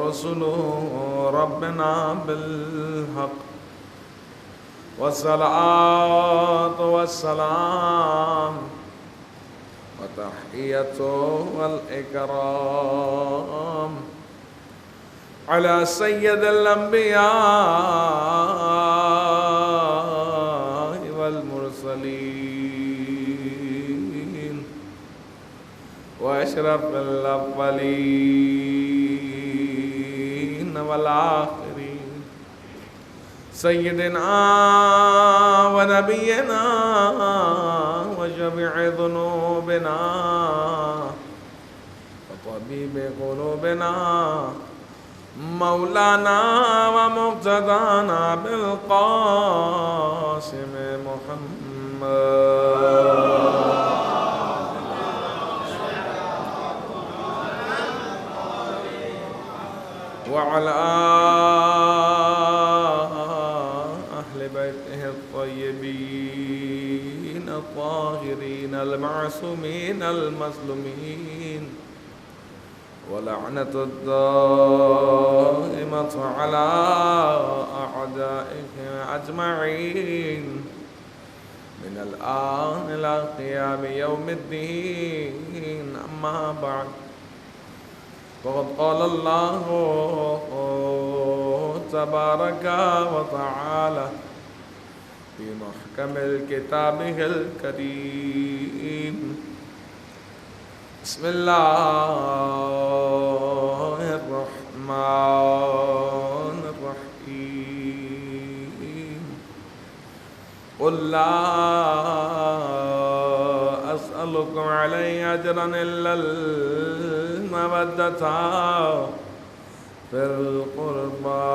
رسل ربنا بالحق والصلاة والسلام وتحية والإكرام على سيد الأنبياء والمرسلين وأشرف الأولين والآخرين سيدنا ونبينا وشفيع ذنوبنا وطبيب قلوبنا مولانا ومقتدانا بالقاسم محمد وعلى أهل بيته الطيبين الطاهرين المعصومين المظلومين ولعنة الدائمة على أعدائهم أجمعين من الآن إلى قيام يوم الدين. أما بعد فقد قال الله تبارك وتعالى في محكم كتابه الكريم: بسم الله الرحمن الرحيم. قل لا أسألكم عليه أجرا إلا المودة في القربى.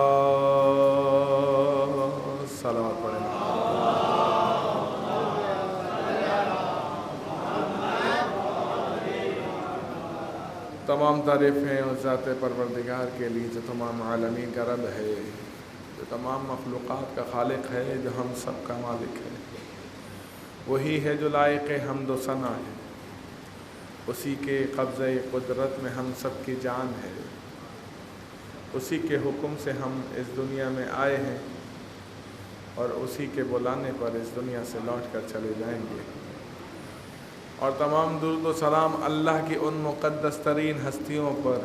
صلوات پڑھیں. تمام تعریفیں اس ذات پروردگار کے لیے جو تمام عالمین کا رب ہے، جو تمام مخلوقات کا خالق ہے، جو ہم سب کا مالک ہے. وہی ہے جو لائق حمد و ثنا ہے. اسی کے قبضہ قدرت میں ہم سب کی جان ہے. اسی کے حکم سے ہم اس دنیا میں آئے ہیں اور اسی کے بلانے پر اس دنیا سے لوٹ کر چلے جائیں گے. اور تمام درود و سلام اللہ کی ان مقدس ترین ہستیوں پر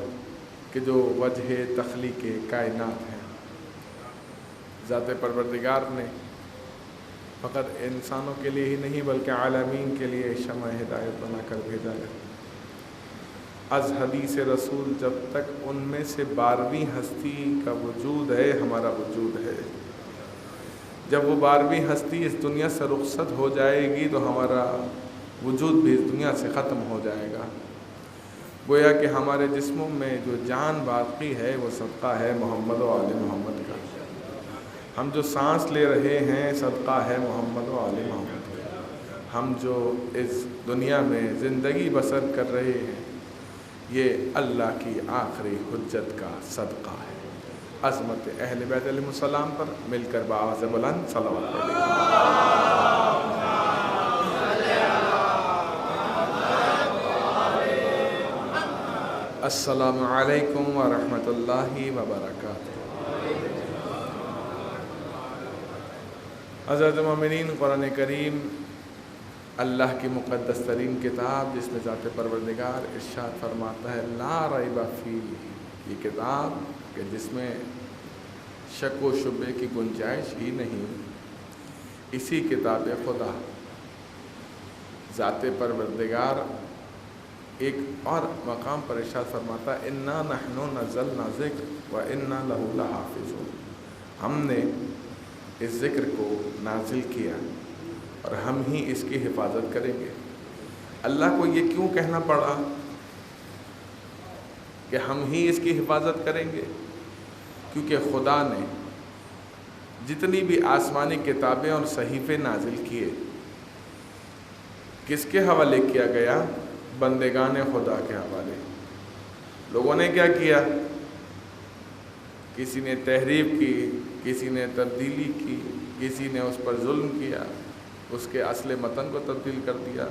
کہ جو وجہ تخلیق کائنات ہیں. ذات پروردگار نے فقط انسانوں کے لیے ہی نہیں بلکہ عالمین کے لیے شمع ہدایت بنا کر بھیجا ہے. از حدیث رسول جب تک ان میں سے 12ویں ہستی کا وجود ہے، ہمارا وجود ہے. جب وہ 12ویں ہستی اس دنیا سے رخصت ہو جائے گی تو ہمارا وجود بھی اس دنیا سے ختم ہو جائے گا. گویا کہ ہمارے جسموں میں جو جان باقی ہے وہ صدقہ ہے محمد و آل محمد کا. ہم جو سانس لے رہے ہیں صدقہ ہے محمد و آل محمد کا. ہم جو اس دنیا میں زندگی بسر کر رہے ہیں یہ اللہ کی آخری حجت کا صدقہ ہے. عظمت اہل بیت علیہ السلام پر مل کر بآواز بلند صلوات پڑھیں. السلام علیکم ورحمۃ اللہ وبرکاتہ. حضرت مومنین، قرآن کریم اللہ کی مقدس ترین کتاب جس میں ذات پروردگار ارشاد فرماتا ہے لا ریب فیہ، یہ کتاب کہ جس میں شک و شبے کی گنجائش ہی نہیں. اسی کتاب خدا ذات پروردگار ایک اور مقام پر ارشاد فرماتا ہے انا نحن نزلنا ذکر و انا لہ لحافظون، ہم نے اس ذکر کو نازل کیا اور ہم ہی اس کی حفاظت کریں گے۔ اللہ کو یہ کیوں کہنا پڑا کہ ہم ہی اس کی حفاظت کریں گے؟ کیونکہ خدا نے جتنی بھی آسمانی کتابیں اور صحیفے نازل کیے، کس کے حوالے کیا گیا؟ بندگان خدا کے حوالے۔ لوگوں نے کیا کیا؟ کسی نے تحریف کی، کسی نے تبدیلی کی، کسی نے اس پر ظلم کیا، اس کے اصل متن کو تبدیل کر دیا۔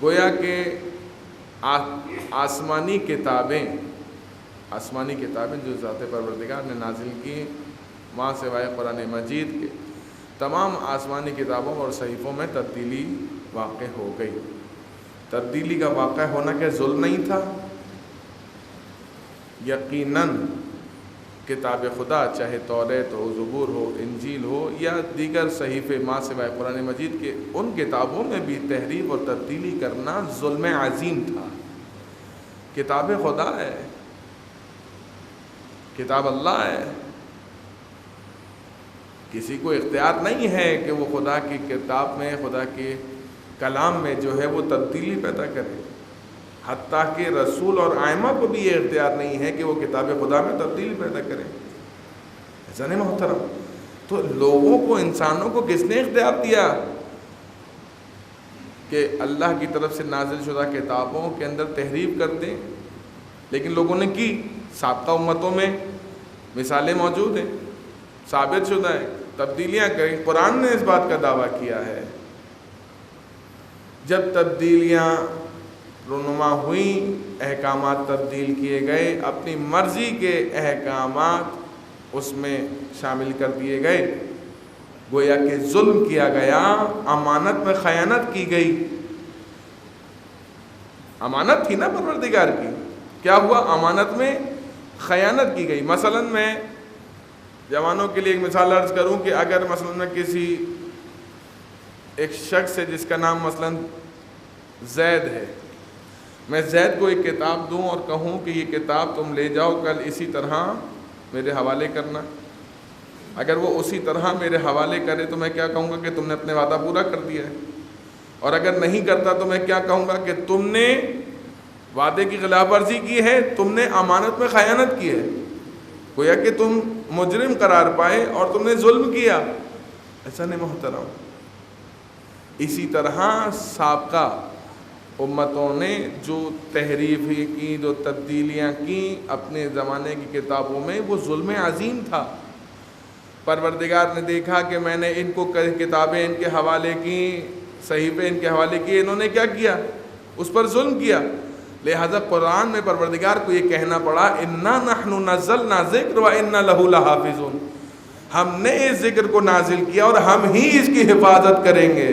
گویا کہ آسمانی کتابیں جو ذات پروردگار نے نازل کی، ماں سوائے قرآن مجید کے تمام آسمانی کتابوں اور صحیفوں میں تبدیلی واقع ہو گئی۔ تبدیلی کا واقع ہونا کیا ظلم نہیں تھا؟ یقیناً کتاب خدا، چاہے توریت ہو، زبور ہو، انجیل ہو یا دیگر صحیفے ماں سوائے قرآن مجید کے، ان کتابوں میں بھی تحریف اور تبدیلی کرنا ظلم عظیم تھا۔ کتاب خدا ہے، کتاب اللہ ہے، کسی کو اختیار نہیں ہے کہ وہ خدا کی کتاب میں، خدا کے کلام میں جو ہے وہ تبدیلی پیدا کرے۔ حتیٰ کہ رسول اور ائمہ کو بھی یہ اختیار نہیں ہے کہ وہ کتاب خدا میں تبدیلی پیدا کرے۔ ایسا نہیں محترم؟ تو لوگوں کو، انسانوں کو کس نے اختیار دیا کہ اللہ کی طرف سے نازل شدہ کتابوں کے اندر تحریف کر دیں؟ لیکن لوگوں نے کی۔ سابقہ امتوں میں مثالیں موجود ہیں، ثابت شدہ ہے، تبدیلیاں کریں۔ قرآن نے اس بات کا دعویٰ کیا ہے، جب تبدیلیاں رونما ہوئیں، احکامات تبدیل کیے گئے، اپنی مرضی کے احکامات اس میں شامل کر دیے گئے، گویا کہ ظلم کیا گیا، امانت میں خیانت کی گئی۔ امانت تھی نا پروردگار کی، کیا ہوا؟ امانت میں خیانت کی گئی۔ مثلا میں جوانوں کے لیے ایک مثال عرض کروں کہ اگر مثلا میں کسی ایک شخص ہے جس کا نام مثلا زید ہے، میں زید کو ایک کتاب دوں اور کہوں کہ یہ کتاب تم لے جاؤ، کل اسی طرح میرے حوالے کرنا۔ اگر وہ اسی طرح میرے حوالے کرے تو میں کیا کہوں گا کہ تم نے اپنے وعدہ پورا کر دیا ہے، اور اگر نہیں کرتا تو میں کیا کہوں گا کہ تم نے وعدے کی خلاف ورزی کی ہے، تم نے امانت میں خیانت کی ہے، گویا کہ تم مجرم قرار پائے اور تم نے ظلم کیا۔ ایسا نہیں محترم؟ اسی طرح سابقہ امتوں نے جو تحریفیں کی، جو تبدیلیاں کی اپنے زمانے کی کتابوں میں، وہ ظلم عظیم تھا۔ پروردگار نے دیکھا کہ میں نے ان کو کتابیں ان کے حوالے کی، صحیفے ان کے حوالے کیے، انہوں نے کیا کیا؟ اس پر ظلم کیا۔ لہذا قرآن میں پروردگار کو یہ کہنا پڑا انا نحن نزلنا ذکر و انا لہ لحافظون، ہم نے اس ذکر کو نازل کیا اور ہم ہی اس کی حفاظت کریں گے۔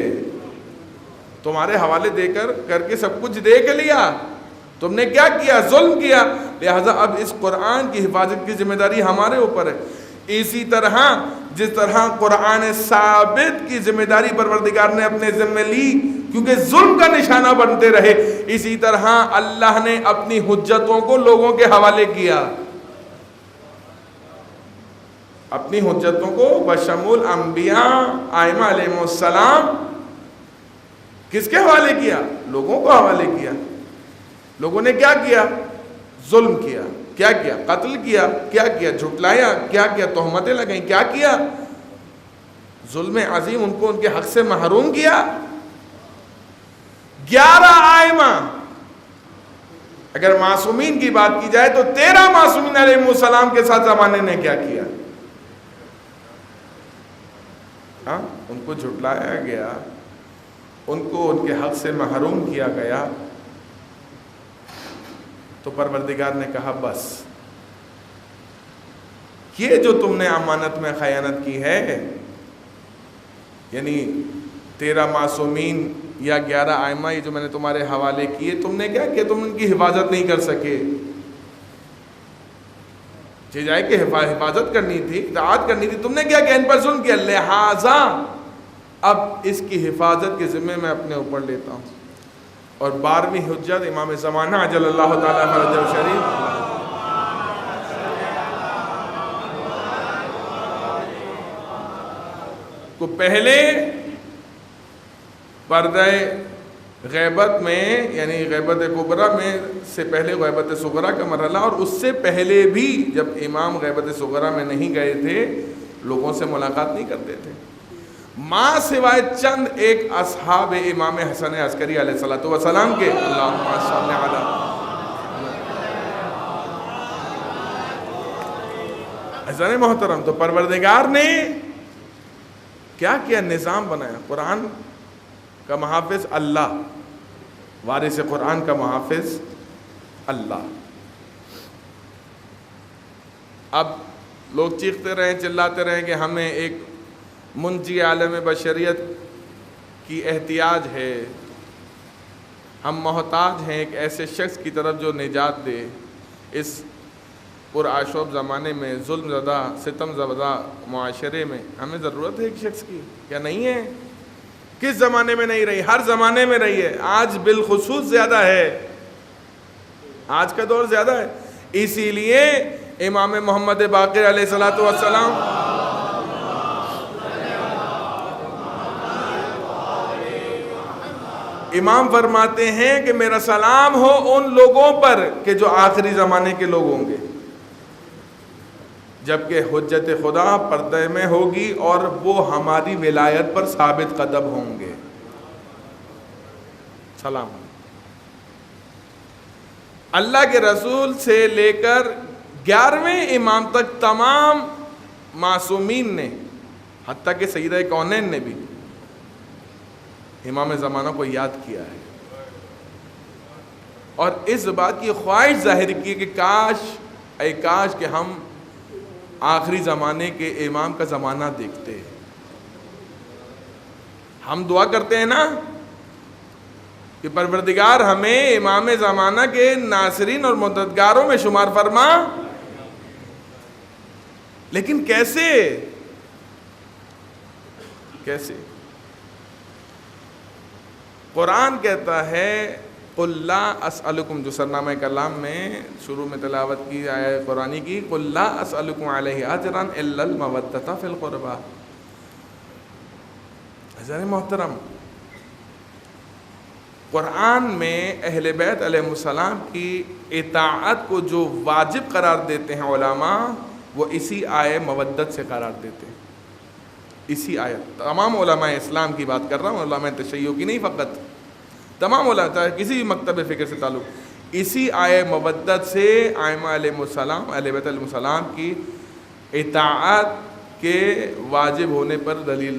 تمہارے حوالے دے کر کے سب کچھ دیکھ لیا، تم نے کیا کیا؟ ظلم کیا۔ لہذا اب اس قرآن کی حفاظت کی ذمہ داری ہمارے اوپر ہے۔ اسی طرح جس طرح قرآن ثابت کی ذمہ داری پروردگار نے اپنے ذمہ لی کیونکہ ظلم کا نشانہ بنتے رہے، اسی طرح اللہ نے اپنی حجتوں کو لوگوں کے حوالے کیا، اپنی حجتوں کو بشمول انبیاء ائمہ علیہ السلام کس کے حوالے کیا؟ لوگوں کو حوالے کیا۔ لوگوں نے کیا کیا؟ ظلم کیا۔ کیا کیا؟ قتل کیا۔ کیا کیا؟ جھٹلایا۔ کیا کیا؟ تہمتیں لگائیں۔ کیا کیا؟ ظلم عظیم، ان کو ان کے حق سے محروم کیا۔ 11 ائمہ، اگر معصومین کی بات کی جائے تو 13 معصومین علیہ السلام کے ساتھ زمانے نے کیا کیا؟ ان کو جھٹلایا گیا، ان کو ان کے حق سے محروم کیا گیا، تو پروردگار نے کہا بس یہ جو تم نے امانت میں خیانت کی ہے، یعنی 13 معصومین یا 11 ائمہ یہ جو میں نے تمہارے حوالے کیے، تم نے کیا کیا؟ تم ان کی حفاظت نہیں کر سکے۔ جائے کہ حفاظت کرنی تھی، اطاعت کرنی تھی، تم نے کیا کیا؟ ان پر ظلم کیا۔ لہذا اب اس کی حفاظت کے ذمہ میں اپنے اوپر لیتا ہوں، اور 12ویں حجت امام زمانہ عجل اللہ تعالیٰ فرجہ شریف کو پہلے پردہ غیبت میں یعنی غیبت کبریٰ میں سے پہلے غیبت صغریٰ کا مرحلہ، اور اس سے پہلے بھی جب امام غیبت صغریٰ میں نہیں گئے تھے لوگوں سے ملاقات نہیں کرتے تھے، ماں سوائے چند ایک اصحاب امام حسن عسکری علیہ الصلوۃ والسلام کے، اللہم صل علی حسن محترم۔ تو پروردگار نے کیا کیا نظام بنایا، قرآن کا محافظ اللہ، وارث قرآن کا محافظ اللہ۔ اب لوگ چیختے رہیں چلاتے رہیں کہ ہمیں ایک منجی عالم بشریت کی احتیاج ہے، ہم محتاج ہیں ایک ایسے شخص کی طرف جو نجات دے اس پرآشوب زمانے میں، ظلم زدہ ستم زدہ معاشرے میں ہمیں ضرورت ہے ایک شخص کی، کیا نہیں ہے؟ کس زمانے میں نہیں رہی؟ ہر زمانے میں رہی ہے، آج بالخصوص زیادہ ہے، آج کا دور زیادہ ہے۔ اسی لیے امام محمد باقر علیہ الصلوۃ والسلام امام فرماتے ہیں کہ میرا سلام ہو ان لوگوں پر کہ جو آخری زمانے کے لوگ ہوں گے، جبکہ حجت خدا پردے میں ہوگی اور وہ ہماری ولایت پر ثابت قدم ہوں گے۔ سلام۔ اللہ کے رسول سے لے کر 11ویں امام تک تمام معصومین نے، حتیٰ کہ سیدہ کونین نے بھی امام زمانہ کو یاد کیا ہے اور اس بات کی خواہش ظاہر کی کہ کاش کہ ہم آخری زمانے کے امام کا زمانہ دیکھتے ہیں۔ ہم دعا کرتے ہیں نا کہ پروردگار ہمیں امام زمانہ کے ناصرین اور مددگاروں میں شمار فرما، لیکن کیسے؟ قرآن کہتا ہے قُلْ لَا أَسْأَلُكُمْ، جو سرنامہ کلام میں شروع میں تلاوت کی آیت قرآنی کی، قُلْ لَا أَسْأَلُكُمْ عَلَيْهِ أَجْرًا إِلَّا الْمَوَدَّةَ فِي الْقُرْبَى۔ حضرت محترم، قرآن میں اہل بیت علیہ السلام کی اطاعت کو جو واجب قرار دیتے ہیں علماء، وہ اسی آیت مودت سے قرار دیتے ہیں۔ اسی آیت، تمام علماء اسلام کی بات کر رہا ہوں، علماء تشیع کی نہیں، فقط تمام علماء کسی بھی مکتب فکر سے تعلق، اسی آیت مودت سے ائمہ علیہ السلام، اہل بیت علیہ السلام کی اطاعت کے واجب ہونے پر دلیل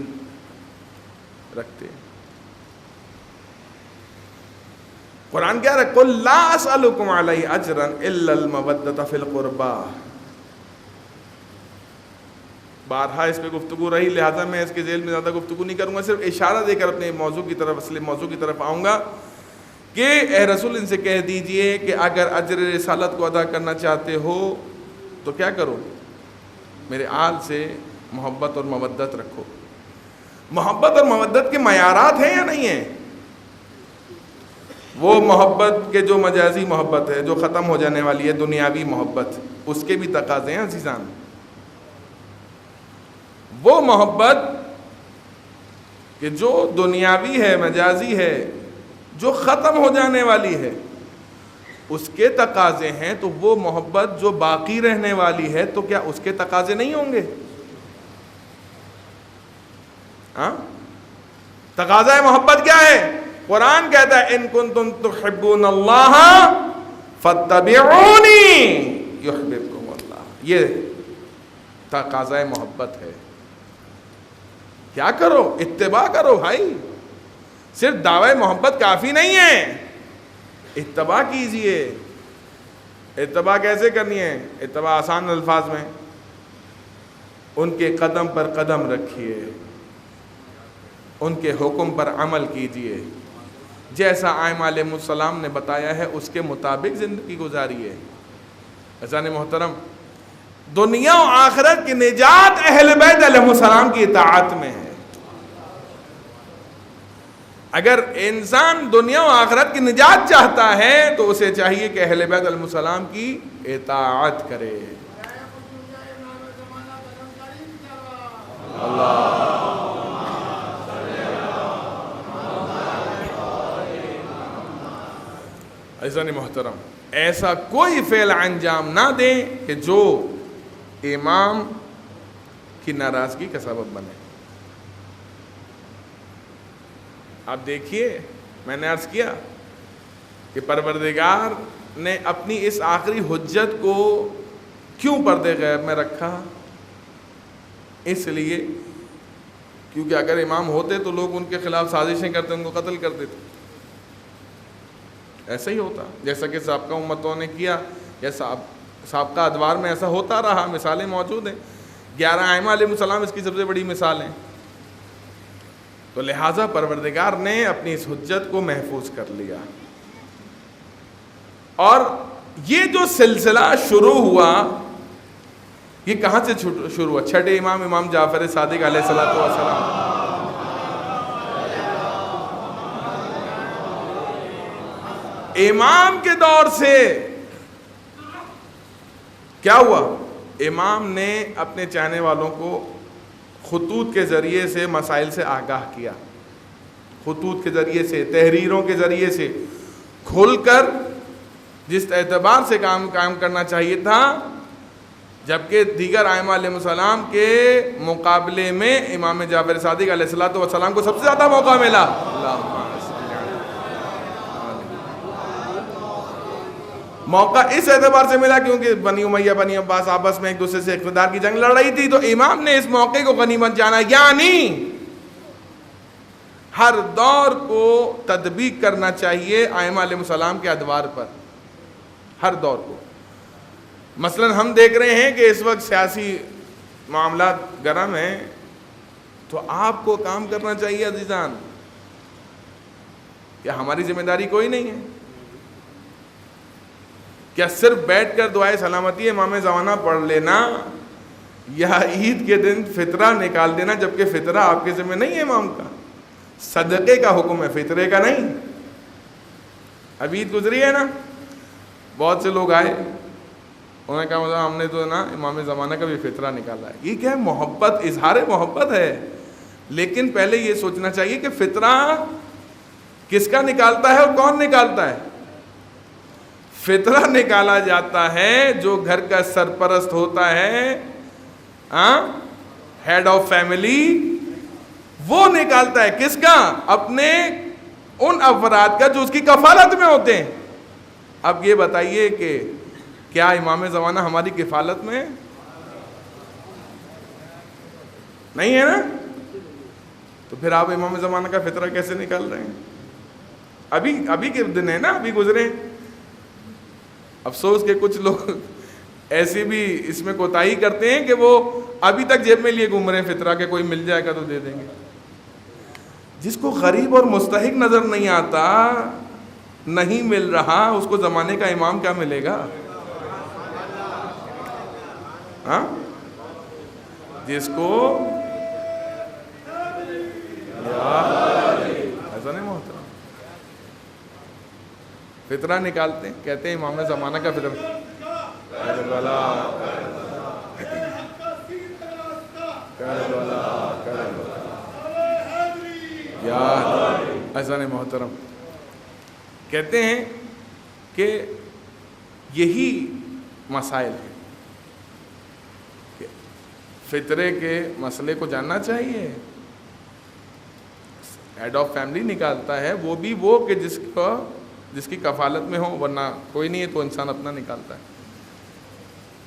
رکھتے ہیں۔ قرآن کیا رہا ہے؟ قُلْ لَا أَسْأَلُكُمْ عَلَيْهِ أَجْرًا إِلَّا الْمَوَدَّةَ فِي الْقُرْبَى۔ بارہا اس پہ گفتگو رہی، لہٰذا میں اس کے ذیل میں زیادہ گفتگو نہیں کروں گا، صرف اشارہ دے کر اپنے موضوع کی طرف، اصل موضوع کی طرف آؤں گا کہ اے رسول ان سے کہہ دیجئے کہ اگر اجر رسالت کو ادا کرنا چاہتے ہو تو کیا کرو؟ میرے آل سے محبت اور مودت رکھو۔ محبت اور مودت کے معیارات ہیں یا نہیں ہیں؟ وہ محبت کے جو مجازی محبت ہے، جو ختم ہو جانے والی ہے، دنیاوی محبت، اس کے بھی تقاضے ہیں عزیزان۔ وہ محبت کہ جو دنیاوی ہے، مجازی ہے، جو ختم ہو جانے والی ہے، اس کے تقاضے ہیں، تو وہ محبت جو باقی رہنے والی ہے تو کیا اس کے تقاضے نہیں ہوں گے؟ ہاں، تقاضا محبت کیا ہے؟ قرآن کہتا ہے ان کنتم تحبون اللہ فاتبعونی یحببکم اللہ، یہ تقاضا محبت ہے۔ کیا کرو؟ اتباع کرو بھائی، صرف دعوی محبت کافی نہیں ہے، اتباع کیجئے۔ اتباع کیسے کرنی ہے؟ اتباع آسان الفاظ میں، ان کے قدم پر قدم رکھیے، ان کے حکم پر عمل کیجئے، جیسا ائمہ علیہ السلام نے بتایا ہے اس کے مطابق زندگی گزاریے۔ عزیزان محترم، دنیا و آخرت کی نجات اہل بیت علیہ السلام کی اطاعت میں ہے۔ اگر انسان دنیا و آخرت کی نجات چاہتا ہے تو اسے چاہیے کہ اہل بیت علیہ السلام کی اطاعت کرے. عزیزان محترم، ایسا کوئی فعل انجام نہ دیں کہ جو امام کی ناراضگی کا سبب بنے. آپ دیکھیے، میں نے عرض کیا کہ پروردگار نے اپنی اس آخری حجت کو کیوں پردے غیب میں رکھا؟ اس لیے کیونکہ اگر امام ہوتے تو لوگ ان کے خلاف سازشیں کرتے، ان کو قتل کر دیتے. ایسا ہی ہوتا جیسا کہ سابقہ امتوں نے کیا، یا سابقہ ادوار میں ایسا ہوتا رہا. مثالیں موجود ہیں، 11 ائمہ علیہ السلام اس کی سب سے بڑی مثال ہیں. تو لہٰذا پروردگار نے اپنی اس حجت کو محفوظ کر لیا. اور یہ جو سلسلہ شروع ہوا، یہ کہاں سے شروع ہوا؟ چھٹے امام جعفر صادق علیہ السلام. امام کے دور سے کیا ہوا؟ امام نے اپنے چاہنے والوں کو خطوط کے ذریعے سے مسائل سے آگاہ کیا. خطوط کے ذریعے سے، تحریروں کے ذریعے سے کھل کر جس اعتبار سے کام کرنا چاہیے تھا، جبکہ دیگر ائمہ علیہ السلام کے مقابلے میں امام جعفر صادق علیہ السلام کو سب سے زیادہ موقع ملا. موقع اس اعتبار سے ملا کیونکہ بنی امیہ بنی عباس آپس میں ایک دوسرے سے اقتدار کی جنگ لڑ رہی تھی. تو امام نے اس موقع کو غنیمت جانا، یعنی ہر دور کو تطبیق کرنا چاہیے ائمہ علیہ السلام کے ادوار پر، ہر دور کو. مثلا ہم دیکھ رہے ہیں کہ اس وقت سیاسی معاملات گرم ہیں، تو آپ کو کام کرنا چاہیے عزیزان. کیا ہماری ذمہ داری کوئی نہیں ہے؟ کیا صرف بیٹھ کر دعائے سلامتی امام زمانہ پڑھ لینا، یا عید کے دن فطرہ نکال دینا، جبکہ فطرہ آپ کے ذمہ نہیں ہے امام کا؟ صدقے کا حکم ہے، فطرے کا نہیں. اب عید گزری ہے نا، بہت سے لوگ آئے، انہوں نے کہا ہم نے تو نا امام زمانہ کا بھی فطرہ نکالا ہے. یہ کیا ہے؟ محبت، اظہار محبت ہے. لیکن پہلے یہ سوچنا چاہیے کہ فطرہ کس کا نکالتا ہے اور کون نکالتا ہے؟ فطرہ نکالا جاتا ہے جو گھر کا سرپرست ہوتا ہے، ہیڈ آف فیملی، وہ نکالتا ہے. کس کا؟ اپنے ان افراد کا جو اس کی کفالت میں ہوتے ہیں. اب یہ بتائیے کہ کیا امام زمانہ ہماری کفالت میں نہیں ہے نا؟ تو پھر آپ امام زمانہ کا فطرہ کیسے نکال رہے ہیں؟ ابھی کے دن ہے نا، ابھی گزرے. افسوس کہ کچھ لوگ ایسے بھی اس میں کوتاہی کرتے ہیں کہ وہ ابھی تک جیب میں لیے گھوم رہے ہیں فطرہ کے، کوئی مل جائے گا تو دے دیں گے. جس کو غریب اور مستحق نظر نہیں آتا، نہیں مل رہا، اس کو زمانے کا امام کیا ملے گا؟ ہاں، جس کو ایسا نہیں محترم فطرہ نکالتے ہیں، کہتے ہیں امام زمانہ کا فطرہ. ایسا نہیں محترم، کہتے ہیں کہ یہی مسائل ہیں کہ فطرے کے مسئلے کو جاننا چاہیے. ہیڈ آف فیملی نکالتا ہے، وہ بھی وہ کہ جس کی کفالت میں ہو، ورنہ کوئی نہیں ہے تو انسان اپنا نکالتا ہے.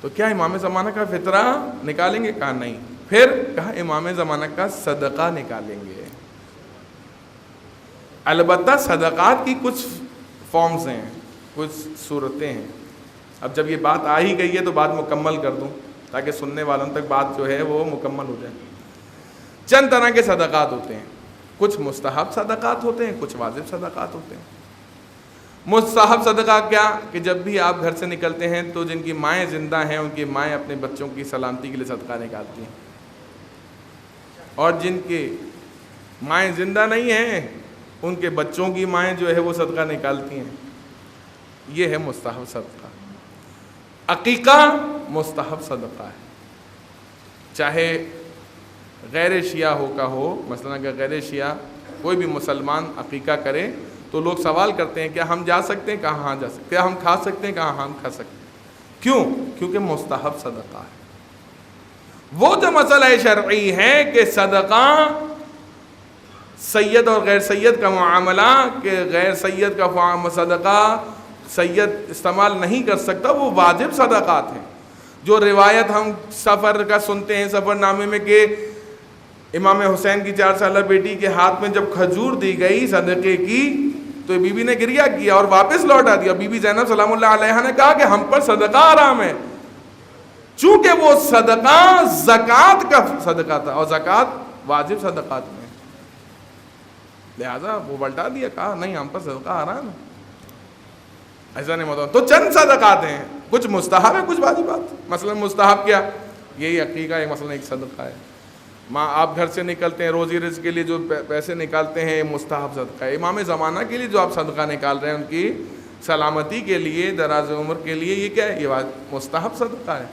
تو کیا امام زمانہ کا فطرہ نکالیں گے؟ کہا نہیں. پھر کہا امام زمانہ کا صدقہ نکالیں گے. البتہ صدقات کی کچھ فارمز ہیں، کچھ صورتیں ہیں. اب جب یہ بات آ ہی گئی ہے تو بات مکمل کر دوں تاکہ سننے والوں تک بات جو ہے وہ مکمل ہو جائے. چند طرح کے صدقات ہوتے ہیں. کچھ مستحب صدقات ہوتے ہیں، کچھ واجب صدقات ہوتے ہیں. مستحب صدقہ کیا؟ کہ جب بھی آپ گھر سے نکلتے ہیں تو جن کی مائیں زندہ ہیں ان کی مائیں اپنے بچوں کی سلامتی کے لیے صدقہ نکالتی ہیں، اور جن کی مائیں زندہ نہیں ہیں ان کے بچوں کی مائیں جو ہے وہ صدقہ نکالتی ہیں. یہ ہے مستحب صدقہ. عقیقہ مستحب صدقہ ہے، چاہے غیر شیعہ ہو، مثلا اگر غیر شیعہ کوئی بھی مسلمان عقیقہ کرے تو لوگ سوال کرتے ہیں کیا ہم جا سکتے ہیں؟ کہاں جا سکتے ہیں. کیا ہم کھا سکتے ہیں؟ کہاں ہم کھا سکتے ہیں. کیوں؟ کیونکہ مستحب صدقہ ہے. وہ جو مسئلہ شرعی ہے کہ صدقہ سید اور غیر سید کا معاملہ، کہ غیر سید کا صدقہ سید استعمال نہیں کر سکتا، وہ واجب صدقات ہیں. جو روایت ہم سفر کا سنتے ہیں سفر نامے میں کہ امام حسین کی 4 سالہ بیٹی کے ہاتھ میں جب کھجور دی گئی صدقے کی تو بی بی نے گریہ کیا اور واپس لوٹا دیا. بی بی زینب سلام اللہ علیہا نے کہا کہ ہم پر صدقہ حرام ہے، چونکہ وہ صدقہ زکوٰۃ کا صدقہ تھا اور زکوٰۃ واجب صدقات میں، لہذا وہ پلٹا دیا، کہا نہیں ہم پر صدقہ حرام ہے. ایسا نہیں ہوتا. تو چند صدقات ہیں، کچھ مستحب ہے کچھ واجبات. مثلا مستحب کیا؟ یہی عقیقہ ہے، مثلا ایک صدقہ ہے. آپ گھر سے نکلتے ہیں روزی رزق کے لیے جو پیسے نکالتے ہیں مستحب صدقہ ہے. امام زمانہ کے لیے جو آپ صدقہ نکال رہے ہیں ان کی سلامتی کے لیے، دراز عمر کے لیے، یہ کیا ہے؟ یہ مستحب صدقہ ہے.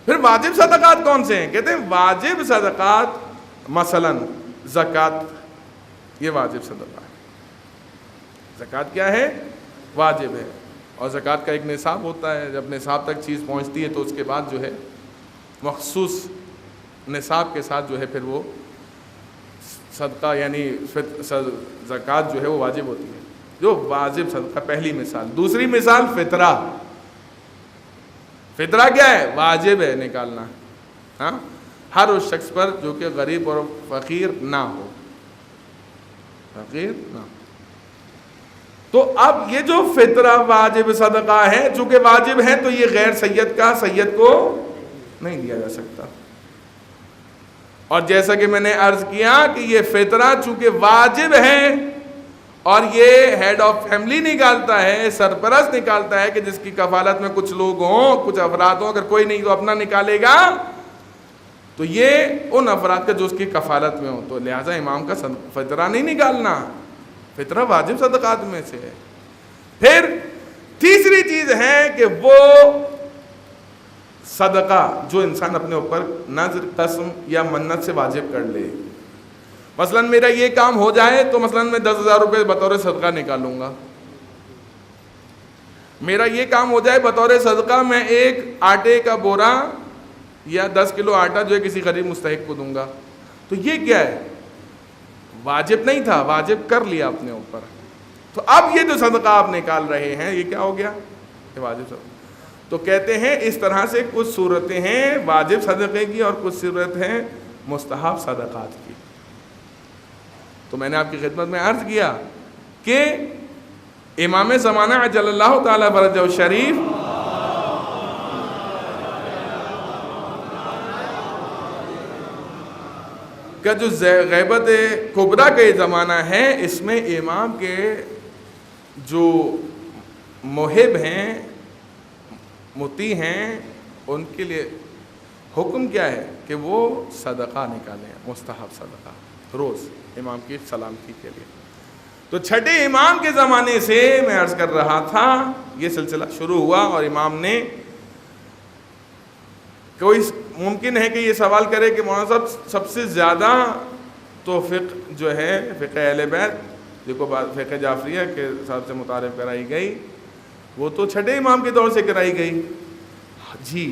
پھر واجب صدقات کون سے ہیں؟ کہتے ہیں واجب صدقات مثلا زکوٰۃ، یہ واجب صدقہ ہے. زکوٰۃ کیا ہے؟ واجب ہے. اور زکوٰۃ کا ایک نصاب ہوتا ہے، جب نصاب تک چیز پہنچتی ہے تو اس کے بعد جو ہے مخصوص نصاب کے ساتھ جو ہے پھر وہ صدقہ یعنی زکوٰۃ جو ہے وہ واجب ہوتی ہے. جو واجب صدقہ، پہلی مثال. دوسری مثال فطرہ. فطرہ کیا ہے؟ واجب ہے نکالنا، ہاں، ہر اس شخص پر جو کہ غریب اور فقیر نہ ہو، فقیر نہ ہو. تو اب یہ جو فطرہ واجب صدقہ ہے، چونکہ واجب ہے تو یہ غیر سید کا سید کو نہیں دیا جا سکتا. اور جیسا کہ میں نے عرض کیا کہ یہ فطرہ چونکہ واجب ہے اور یہ ہیڈ آف فیملی نکالتا ہے، سرپرست نکالتا ہے کہ جس کی کفالت میں کچھ لوگ ہوں، کچھ افراد ہوں، اگر کوئی نہیں تو اپنا نکالے گا تو یہ ان افراد کا جو اس کی کفالت میں ہو. تو لہٰذا امام کا فطرہ نہیں نکالنا، فطرہ واجب صدقات میں سے ہے. پھر تیسری چیز ہے کہ وہ صدقہ جو انسان اپنے اوپر نذر، قسم یا منت سے واجب کر لے. مثلا میرا یہ کام ہو جائے تو مثلا میں 10,000 روپے بطور صدقہ نکالوں گا. میرا یہ کام ہو جائے بطور صدقہ میں ایک آٹے کا بورا یا 10 کلو آٹا جو ہے کسی غریب مستحق کو دوں گا. تو یہ کیا ہے؟ واجب نہیں تھا، واجب کر لیا اپنے اوپر. تو اب یہ جو صدقہ آپ نکال رہے ہیں یہ کیا ہو گیا؟ یہ واجب صدقہ. تو کہتے ہیں اس طرح سے کچھ صورتیں ہیں واجب صدقے کی اور کچھ صورت ہیں مستحب صدقات کی. تو میں نے آپ کی خدمت میں عرض کیا کہ امام زمانہ عجل اللہ تعالی فرجہ الشریف کا جو غیبت کبریٰ کا یہ زمانہ ہے، اس میں امام کے جو محب ہیں، مطیع ہیں، ان کے لیے حکم کیا ہے کہ وہ صدقہ نکالیں، مستحب صدقہ روز امام کی سلامتی کے لیے. تو چھٹے امام کے زمانے سے میں عرض کر رہا تھا یہ سلسلہ شروع ہوا اور امام نے کوئی ممکن ہے کہ یہ سوال کرے کہ مولانا صاحب سب سے زیادہ تو فقہ جو ہے فقہ اہل بیت جو کو فقہ جعفریہ کے ساتھ سے متعارف کرائی گئی وہ تو چھٹے امام کے دور سے کرائی گئی. جی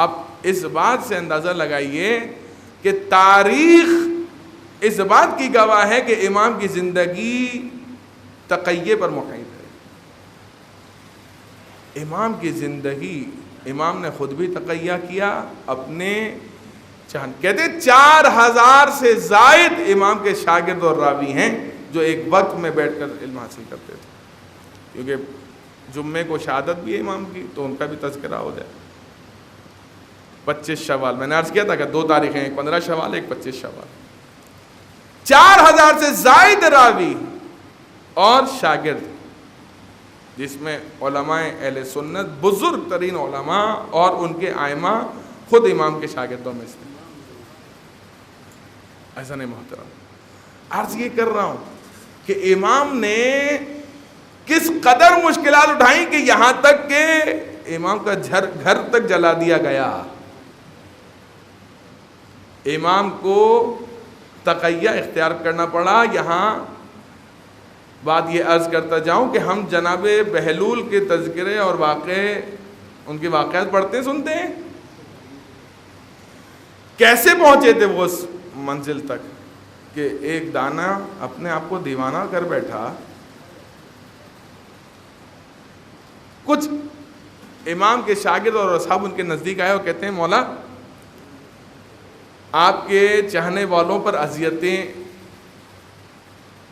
آپ اس بات سے اندازہ لگائیے کہ تاریخ اس بات کی گواہ ہے کہ امام کی زندگی تقیہ پر محیط ہے. امام کی زندگی، امام نے خود بھی تقیہ کیا اپنے کہتے 4,000 سے زائد امام کے شاگرد اور راوی ہیں جو ایک وقت میں بیٹھ کر علم حاصل کرتے تھے. کیونکہ جمعے کو شہادت بھی ہے امام کی تو ان کا بھی تذکرہ ہو جائے. 25 شوال میں نے عرض کیا تھا کہ 2 تاریخیں، ایک 15 شوال ایک 25 شوال. 4,000 سے زائد راوی اور شاگرد جس میں علماء اہل سنت، بزرگ ترین علماء اور ان کے ائمہ خود امام کے شاگردوں میں سے. ایسا نہیں محترم، عرض یہ کر رہا ہوں کہ امام نے کس قدر مشکلات اٹھائیں کہ یہاں تک کہ امام کا گھر تک جلا دیا گیا. امام کو تقیہ اختیار کرنا پڑا. یہاں بات یہ عرض کرتا جاؤں کہ ہم جناب بہلول کے تذکرے اور واقعے، ان کے واقعات پڑھتے ہیں، سنتے ہیں. کیسے پہنچے تھے وہ اس منزل تک کہ ایک دانا اپنے آپ کو دیوانہ کر بیٹھا. کچھ امام کے شاگرد اور اصحاب ان کے نزدیک آئے اور کہتے ہیں مولا آپ کے چاہنے والوں پر اذیتیں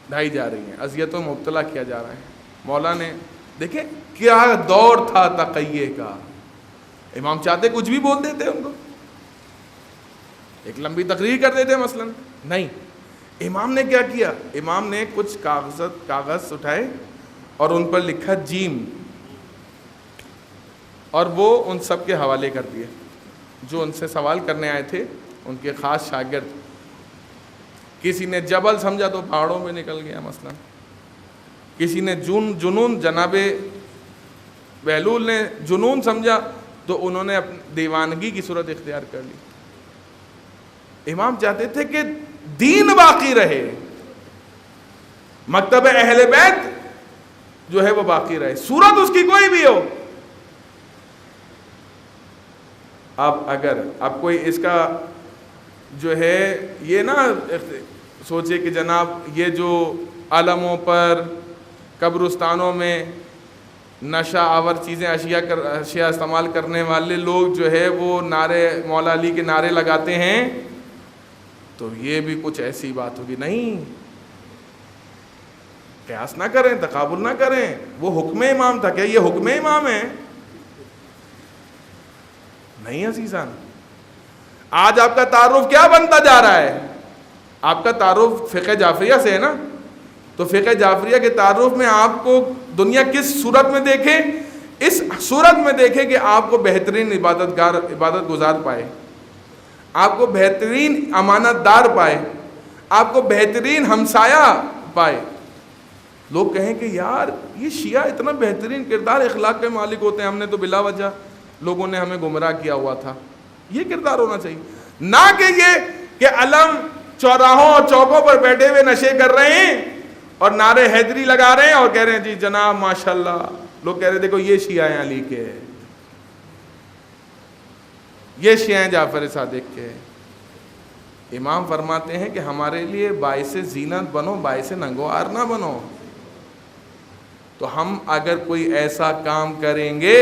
ڈھائی جا رہی ہیں، اذیتوں میں مبتلا کیا جا رہا ہے. مولا نے دیکھیں کیا دور تھا تقیہ کا. امام چاہتے کچھ بھی بول دیتے ان کو، ایک لمبی تقریر کر دیتے مثلا. نہیں، امام نے کیا کیا؟ امام نے کچھ کاغذ اٹھائے اور ان پر لکھا جیم، اور وہ ان سب کے حوالے کر دیے جو ان سے سوال کرنے آئے تھے، ان کے خاص شاگرد. کسی نے جبل سمجھا تو پہاڑوں میں نکل گیا مثلا. کسی نے جنون، جناب بہلول نے جنون سمجھا تو انہوں نے اپنی دیوانگی کی صورت اختیار کر لی. امام چاہتے تھے کہ دین باقی رہے، مکتب اہل بیت جو ہے وہ باقی رہے، صورت اس کی کوئی بھی ہو. اگر اب کوئی اس کا جو ہے یہ نہ سوچے کہ جناب یہ جو علموں پر قبرستانوں میں نشہ آور چیزیں اشیاء استعمال کرنے والے لوگ جو ہے وہ نعرے مولا علی کے نعرے لگاتے ہیں تو یہ بھی کچھ ایسی بات ہوگی. نہیں، قیاس نہ کریں، تقابل نہ کریں. وہ حکم امام تھا، کیا یہ حکم امام ہے؟ نہیں عزیزان. آج آپ کا تعارف کیا بنتا جا رہا ہے؟ آپ کا تعارف فقہ جعفریہ سے ہے نا، تو فقہ جعفریہ کے تعارف میں آپ کو دنیا کس صورت میں دیکھے؟ اس صورت میں دیکھے کہ آپ کو بہترین عبادت گزار پائے، آپ کو بہترین امانت دار پائے، آپ کو بہترین ہمسایہ پائے. لوگ کہیں کہ یار یہ شیعہ اتنا بہترین کردار اخلاق کے مالک ہوتے ہیں، ہم نے تو بلا وجہ لوگوں نے ہمیں گمراہ کیا ہوا تھا. یہ کردار ہونا چاہیے، نہ کہ یہ کہ علم چوراہوں اور چوکوں پر بیٹھے ہوئے نشے کر رہے ہیں اور نعرے حیدری لگا رہے ہیں اور کہہ رہے ہیں جی جناب ماشاءاللہ. لوگ کہہ رہے دیکھو یہ شیعہ ہیں علی کے، یہ شیعہ ہیں جعفر صادق کے. امام فرماتے ہیں کہ ہمارے لیے باعث زینت بنو، باعث ننگوار نہ بنو. تو ہم اگر کوئی ایسا کام کریں گے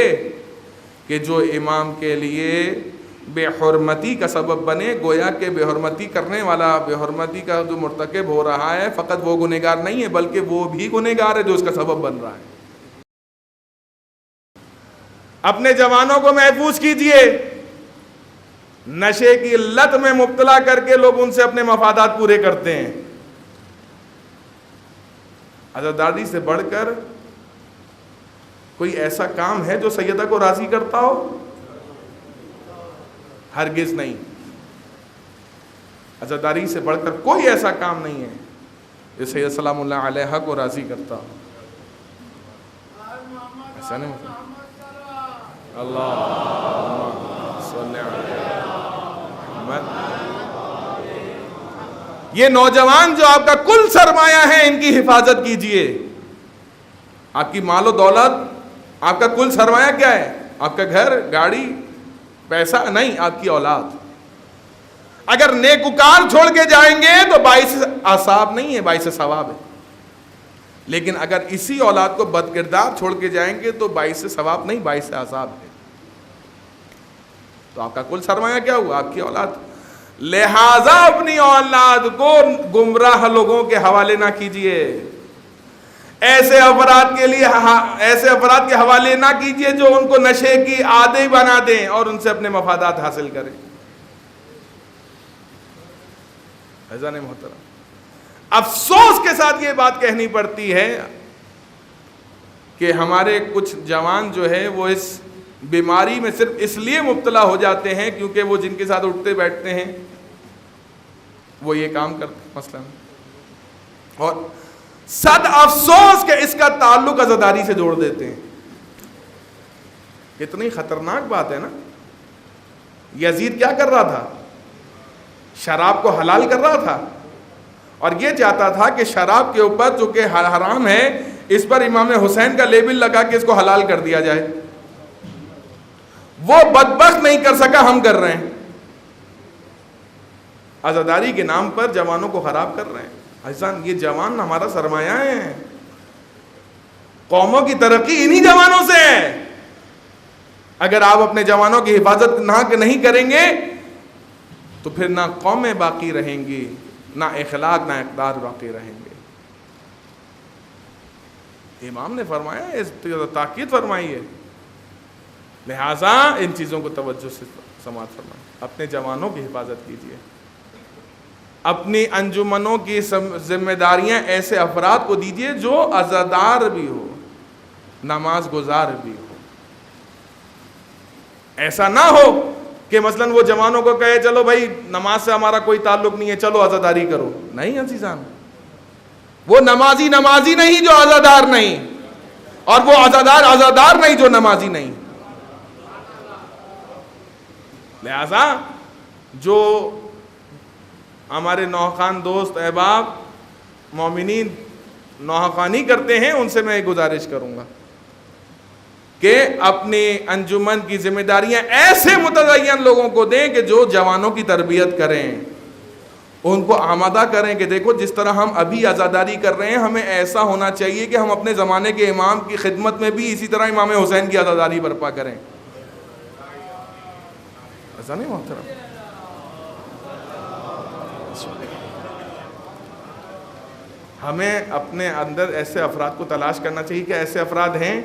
کہ جو امام کے لیے بے حرمتی کا سبب بنے، گویا کہ بے حرمتی کرنے والا، بے حرمتی کا جو مرتکب ہو رہا ہے فقط وہ گنہگار نہیں ہے بلکہ وہ بھی گنہگار ہے جو اس کا سبب بن رہا ہے. اپنے جوانوں کو محفوظ کیجئے. نشے کی لت میں مبتلا کر کے لوگ ان سے اپنے مفادات پورے کرتے ہیں. عزاداری سے بڑھ کر کوئی ایسا کام ہے جو سیدہ کو راضی کرتا ہو؟ ہرگز نہیں. عزاداری سے بڑھ کر کوئی ایسا کام نہیں ہے جو سید سلام اللہ علیہ کو راضی کرتا ہو. ایسا نہیں ہوتا. اللہ صلی علی محمد. یہ نوجوان جو آپ کا کل سرمایہ ہے ان کی حفاظت کیجئے. آپ کی مال و دولت، آپ کا کل سرمایہ کیا ہے؟ آپ کا گھر، گاڑی، پیسہ نہیں، آپ کی اولاد. اگر نیکوکار چھوڑ کے جائیں گے تو باعث عذاب نہیں ہے، باعث ثواب ہے. لیکن اگر اسی اولاد کو بد کردار چھوڑ کے جائیں گے تو باعث ثواب نہیں، باعث عذاب ہے. تو آپ کا کل سرمایہ کیا ہوا؟ آپ کی اولاد. لہذا اپنی اولاد کو گمراہ لوگوں کے حوالے نہ کیجئے. ایسے افراد کے حوالے نہ کیجئے جو ان کو نشے کی عادی بنا دیں اور ان سے اپنے مفادات حاصل کریں. عزیزان محترم، افسوس کے ساتھ یہ بات کہنی پڑتی ہے کہ ہمارے کچھ جوان جو ہے وہ اس بیماری میں صرف اس لیے مبتلا ہو جاتے ہیں کیونکہ وہ جن کے ساتھ اٹھتے بیٹھتے ہیں وہ یہ کام کرتے ہیں. مثلا اور صد افسوس کہ اس کا تعلق عزاداری سے جوڑ دیتے ہیں. کتنی خطرناک بات ہے نا. یزید کیا کر رہا تھا؟ شراب کو حلال کر رہا تھا اور یہ چاہتا تھا کہ شراب کے اوپر جو کہ حرام ہے اس پر امام حسین کا لیبل لگا کے اس کو حلال کر دیا جائے. وہ بدبخت نہیں کر سکا, ہم کر رہے ہیں. عزاداری کے نام پر جوانوں کو خراب کر رہے ہیں. حسن یہ جوان ہمارا سرمایہ ہے, قوموں کی ترقی انہی جوانوں سے ہے. اگر آپ اپنے جوانوں کی حفاظت نہیں کریں گے تو پھر نہ قومیں باقی رہیں گی, نہ اخلاق نہ اقدار باقی رہیں گے. امام نے فرمایا, اس تاکید فرمائی ہے, لہٰذا ان چیزوں کو توجہ سے سماعت فرمائیں. اپنے جوانوں کی حفاظت کیجیے. اپنی انجمنوں کی ذمہ داریاں ایسے افراد کو دیجیے جو عزادار بھی ہو, نماز گزار بھی ہو. ایسا نہ ہو کہ مثلاً وہ جوانوں کو کہے چلو بھائی نماز سے ہمارا کوئی تعلق نہیں ہے, چلو عزاداری کرو. نہیں عزیزان, وہ نمازی نہیں جو عزادار نہیں, اور وہ عزادار نہیں جو نمازی نہیں. لہذا جو ہمارے نوخان دوست احباب مومنین نوخانی کرتے ہیں ان سے میں گزارش کروں گا کہ اپنی انجمن کی ذمہ داریاں ایسے متدین لوگوں کو دیں کہ جو جوانوں کی تربیت کریں, ان کو آمادہ کریں کہ دیکھو جس طرح ہم ابھی عزاداری کر رہے ہیں ہمیں ایسا ہونا چاہیے کہ ہم اپنے زمانے کے امام کی خدمت میں بھی اسی طرح امام حسین کی عزاداری برپا کریں. ایسا نہیں محترم؟ ہمیں اپنے اندر ایسے افراد کو تلاش کرنا چاہیے کہ ایسے افراد ہیں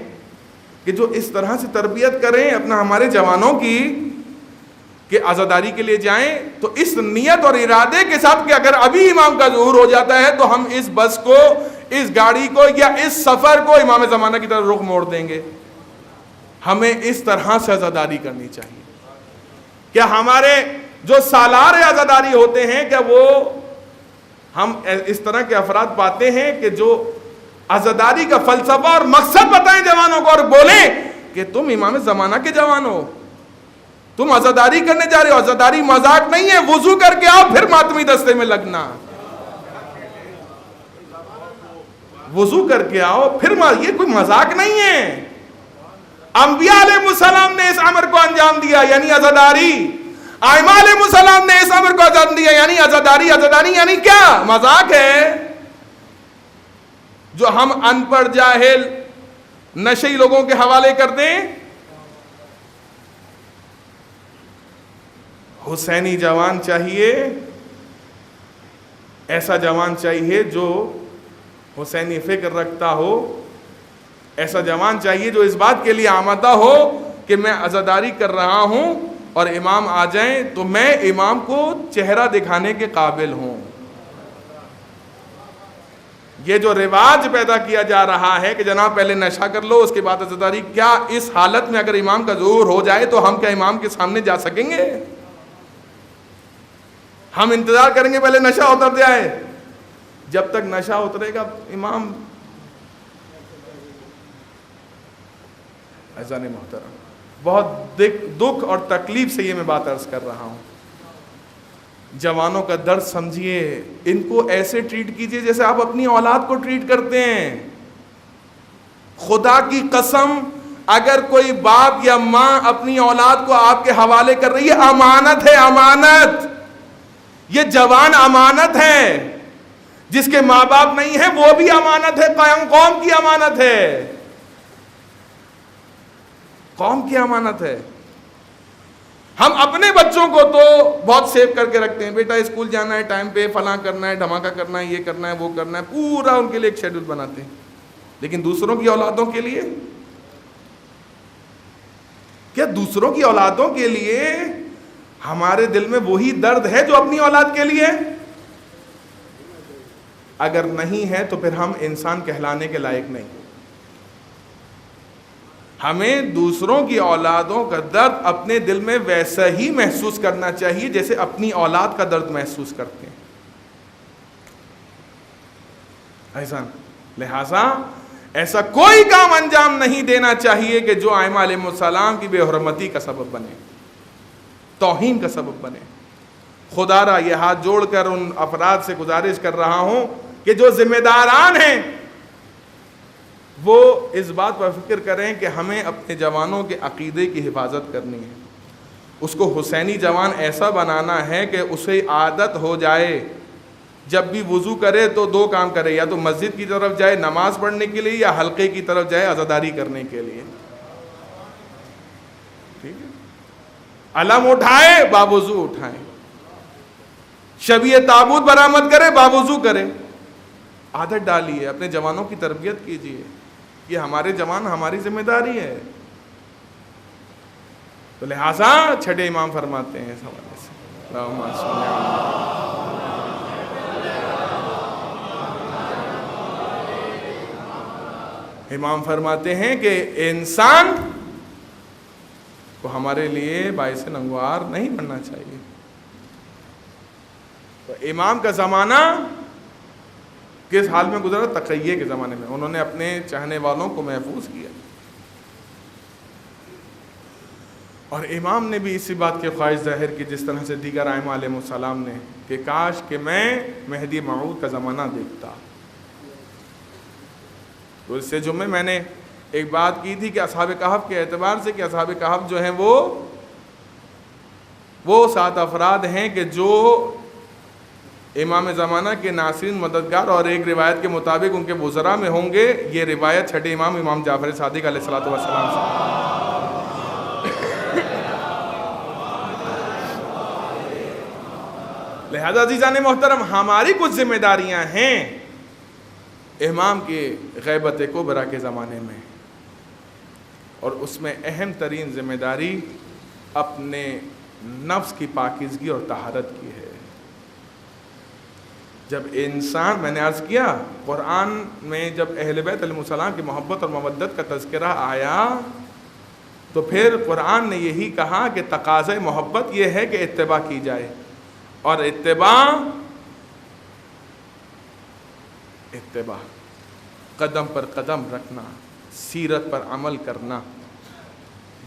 کہ جو اس طرح سے تربیت کریں اپنا ہمارے جوانوں کی کہ عزاداری کے لیے جائیں تو اس نیت اور ارادے کے ساتھ کہ اگر ابھی امام کا ظہور ہو جاتا ہے تو ہم اس بس کو, اس گاڑی کو یا اس سفر کو امام زمانہ کی طرف رخ موڑ دیں گے. ہمیں اس طرح سے عزاداری کرنی چاہیے. کیا ہمارے جو سالار عزاداری ہوتے ہیں کیا وہ ہم اس طرح کے افراد پاتے ہیں کہ جو عزاداری کا فلسفہ اور مقصد بتائیں جوانوں کو اور بولیں کہ تم امام زمانہ کے جوان ہو, تم عزاداری کرنے جا رہے ہو. عزاداری مذاق نہیں ہے, وضو کر کے آؤ پھر ماتمی دستے میں لگنا. وضو کر کے آؤ پھر یہ کوئی مذاق نہیں ہے. انبیاء علیہ السلام نے اس امر کو انجام دیا یعنی عزاداری. ائمہ علیہ السلام نے اس امر کو انجام دیا یعنی عزاداری. عزاداری یعنی کیا؟ مذاق ہے جو ہم ان پڑھ جاہل نشئی لوگوں کے حوالے کر دیں. حسینی جوان چاہیے, ایسا جوان چاہیے جو حسینی فکر رکھتا ہو, ایسا جوان چاہیے جو اس بات کے لیے آمادہ ہو کہ میں عزاداری کر رہا ہوں اور امام آ جائیں تو میں امام کو چہرہ دکھانے کے قابل ہوں. یہ جو رواج پیدا کیا جا رہا ہے کہ جناب پہلے نشہ کر لو اس کے بعد عزاداری, کیا اس حالت میں اگر امام کا ظہور ہو جائے تو ہم کیا امام کے سامنے جا سکیں گے؟ ہم انتظار کریں گے پہلے نشہ اتر جائے. جب تک نشہ اترے گا امام ایسا نہیں محترم. بہت دکھ اور تکلیف سے یہ میں بات عرض کر رہا ہوں. جوانوں کا درد سمجھیے, ان کو ایسے ٹریٹ کیجئے جیسے آپ اپنی اولاد کو ٹریٹ کرتے ہیں. خدا کی قسم اگر کوئی باپ یا ماں اپنی اولاد کو آپ کے حوالے کر رہی ہے, امانت ہے, امانت. یہ جوان امانت ہے. جس کے ماں باپ نہیں ہے وہ بھی امانت ہے, قوم کی امانت ہے, قوم کی امانت ہے. ہم اپنے بچوں کو تو بہت سیو کر کے رکھتے ہیں, بیٹا اسکول جانا ہے ٹائم پہ, فلاں کرنا ہے, دھماکہ کرنا ہے, یہ کرنا ہے, وہ کرنا ہے, پورا ان کے لیے ایک شیڈول بناتے ہیں. لیکن دوسروں کی اولادوں کے لیے کیا؟ دوسروں کی اولادوں کے لیے ہمارے دل میں وہی درد ہے جو اپنی اولاد کے لیے؟ اگر نہیں ہے تو پھر ہم انسان کہلانے کے لائق نہیں. ہمیں دوسروں کی اولادوں کا درد اپنے دل میں ویسا ہی محسوس کرنا چاہیے جیسے اپنی اولاد کا درد محسوس کرتے ہیں. ایسا لہٰذا ایسا کوئی کام انجام نہیں دینا چاہیے کہ جو ائمہ علیہ السلام کی بے حرمتی کا سبب بنے، توہین کا سبب بنے۔ خدا را یہ ہاتھ جوڑ کر ان افراد سے گزارش کر رہا ہوں کہ جو ذمہ داران ہیں وہ اس بات پر فکر کریں کہ ہمیں اپنے جوانوں کے عقیدے کی حفاظت کرنی ہے۔ اس کو حسینی جوان ایسا بنانا ہے کہ اسے عادت ہو جائے جب بھی وضو کرے تو دو کام کرے، یا تو مسجد کی طرف جائے نماز پڑھنے کے لیے، یا حلقے کی طرف جائے عزاداری کرنے کے لیے۔ ٹھیک ہے، علم اٹھائے باوضو اٹھائے، شبیہ تابوت برآمد کرے باوضو کرے۔ عادت ڈالیے، اپنے جوانوں کی تربیت کیجیے، یہ ہمارے جوان، ہماری ذمہ داری ہے۔ تو لہٰذا چھٹے امام فرماتے ہیں اس حوالے سے، اللہم صل علی امام فرماتے ہیں کہ انسان کو ہمارے لیے باعث ننگوار نہیں بننا چاہیے۔ تو امام کا زمانہ کس حال میں گزرا؟ تقیہ کے زمانے میں انہوں نے اپنے چاہنے والوں کو محفوظ کیا، اور امام نے بھی اسی بات کی خواہش ظاہر کی جس طرح سے دیگر ائمہ علیہ السلام نے، کہ کاش کہ میں مہدی موعود کا زمانہ دیکھتا۔ تو اس سے جمعے میں نے ایک بات کی تھی کہ اصحاب کہف کے اعتبار سے، کہ اصحاب کہف جو ہیں وہ 7 افراد ہیں کہ جو امام زمانہ کے ناصرین مددگار، اور ایک روایت کے مطابق ان کے وزراء میں ہوں گے۔ یہ روایت چھٹے امام جعفر صادق علیہ الصلوۃ والسلام سے۔ لہذا عزیزان محترم، ہماری کچھ ذمہ داریاں ہیں امام کی غیبت کبریٰ کے زمانے میں، اور اس میں اہم ترین ذمہ داری اپنے نفس کی پاکیزگی اور طہارت کی ہے۔ جب انسان، میں نے عرض کیا، قرآن میں جب اہل بیت علیہ السلام کی محبت اور مودت کا تذکرہ آیا تو پھر قرآن نے یہی کہا کہ تقاضۂ محبت یہ ہے کہ اتباع کی جائے، اور اتباع قدم پر قدم رکھنا، سیرت پر عمل کرنا،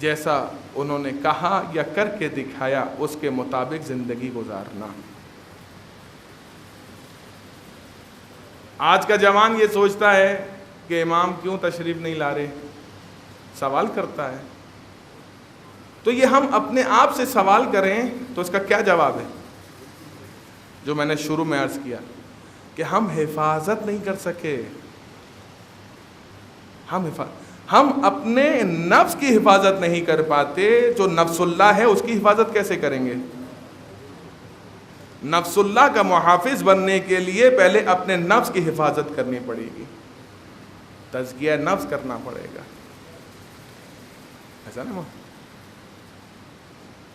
جیسا انہوں نے کہا یا کر کے دکھایا اس کے مطابق زندگی گزارنا۔ آج کا جوان یہ سوچتا ہے کہ امام کیوں تشریف نہیں لا رہے، سوال کرتا ہے۔ تو یہ ہم اپنے آپ سے سوال کریں تو اس کا کیا جواب ہے؟ جو میں نے شروع میں عرض کیا کہ ہم حفاظت نہیں کر سکے، ہم اپنے نفس کی حفاظت نہیں کر پاتے۔ جو نفس اللہ ہے اس کی حفاظت کیسے کریں گے؟ نفس اللہ کا محافظ بننے کے لیے پہلے اپنے نفس کی حفاظت کرنی پڑے گی، تزکیہ نفس کرنا پڑے گا، ایسا نا؟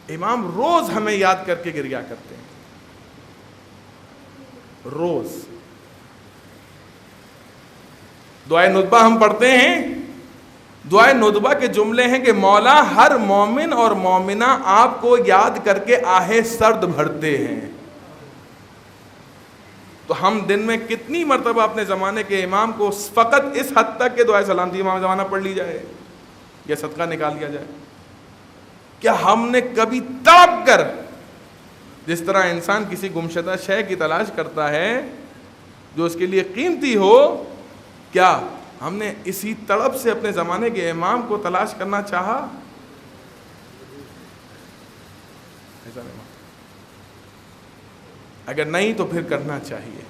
امام روز ہمیں یاد کر کے گریا کرتے ہیں، روز دعائے ندبہ ہم پڑھتے ہیں۔ دعائے ندبہ کے جملے ہیں کہ مولا ہر مومن اور مومنہ آپ کو یاد کر کے آہیں سرد بھرتے ہیں۔ تو ہم دن میں کتنی مرتبہ اپنے زمانے کے امام کو فقط اس حد تک کہ دعائے سلامتی امام زمانہ پڑھ لی جائے یا صدقہ نکال لیا جائے؟ کیا ہم نے کبھی تڑپ کر، جس طرح انسان کسی گمشدہ شے کی تلاش کرتا ہے جو اس کے لیے قیمتی ہو، کیا ہم نے اسی تڑپ سے اپنے زمانے کے امام کو تلاش کرنا چاہا؟ اگر نہیں تو پھر کرنا چاہیے،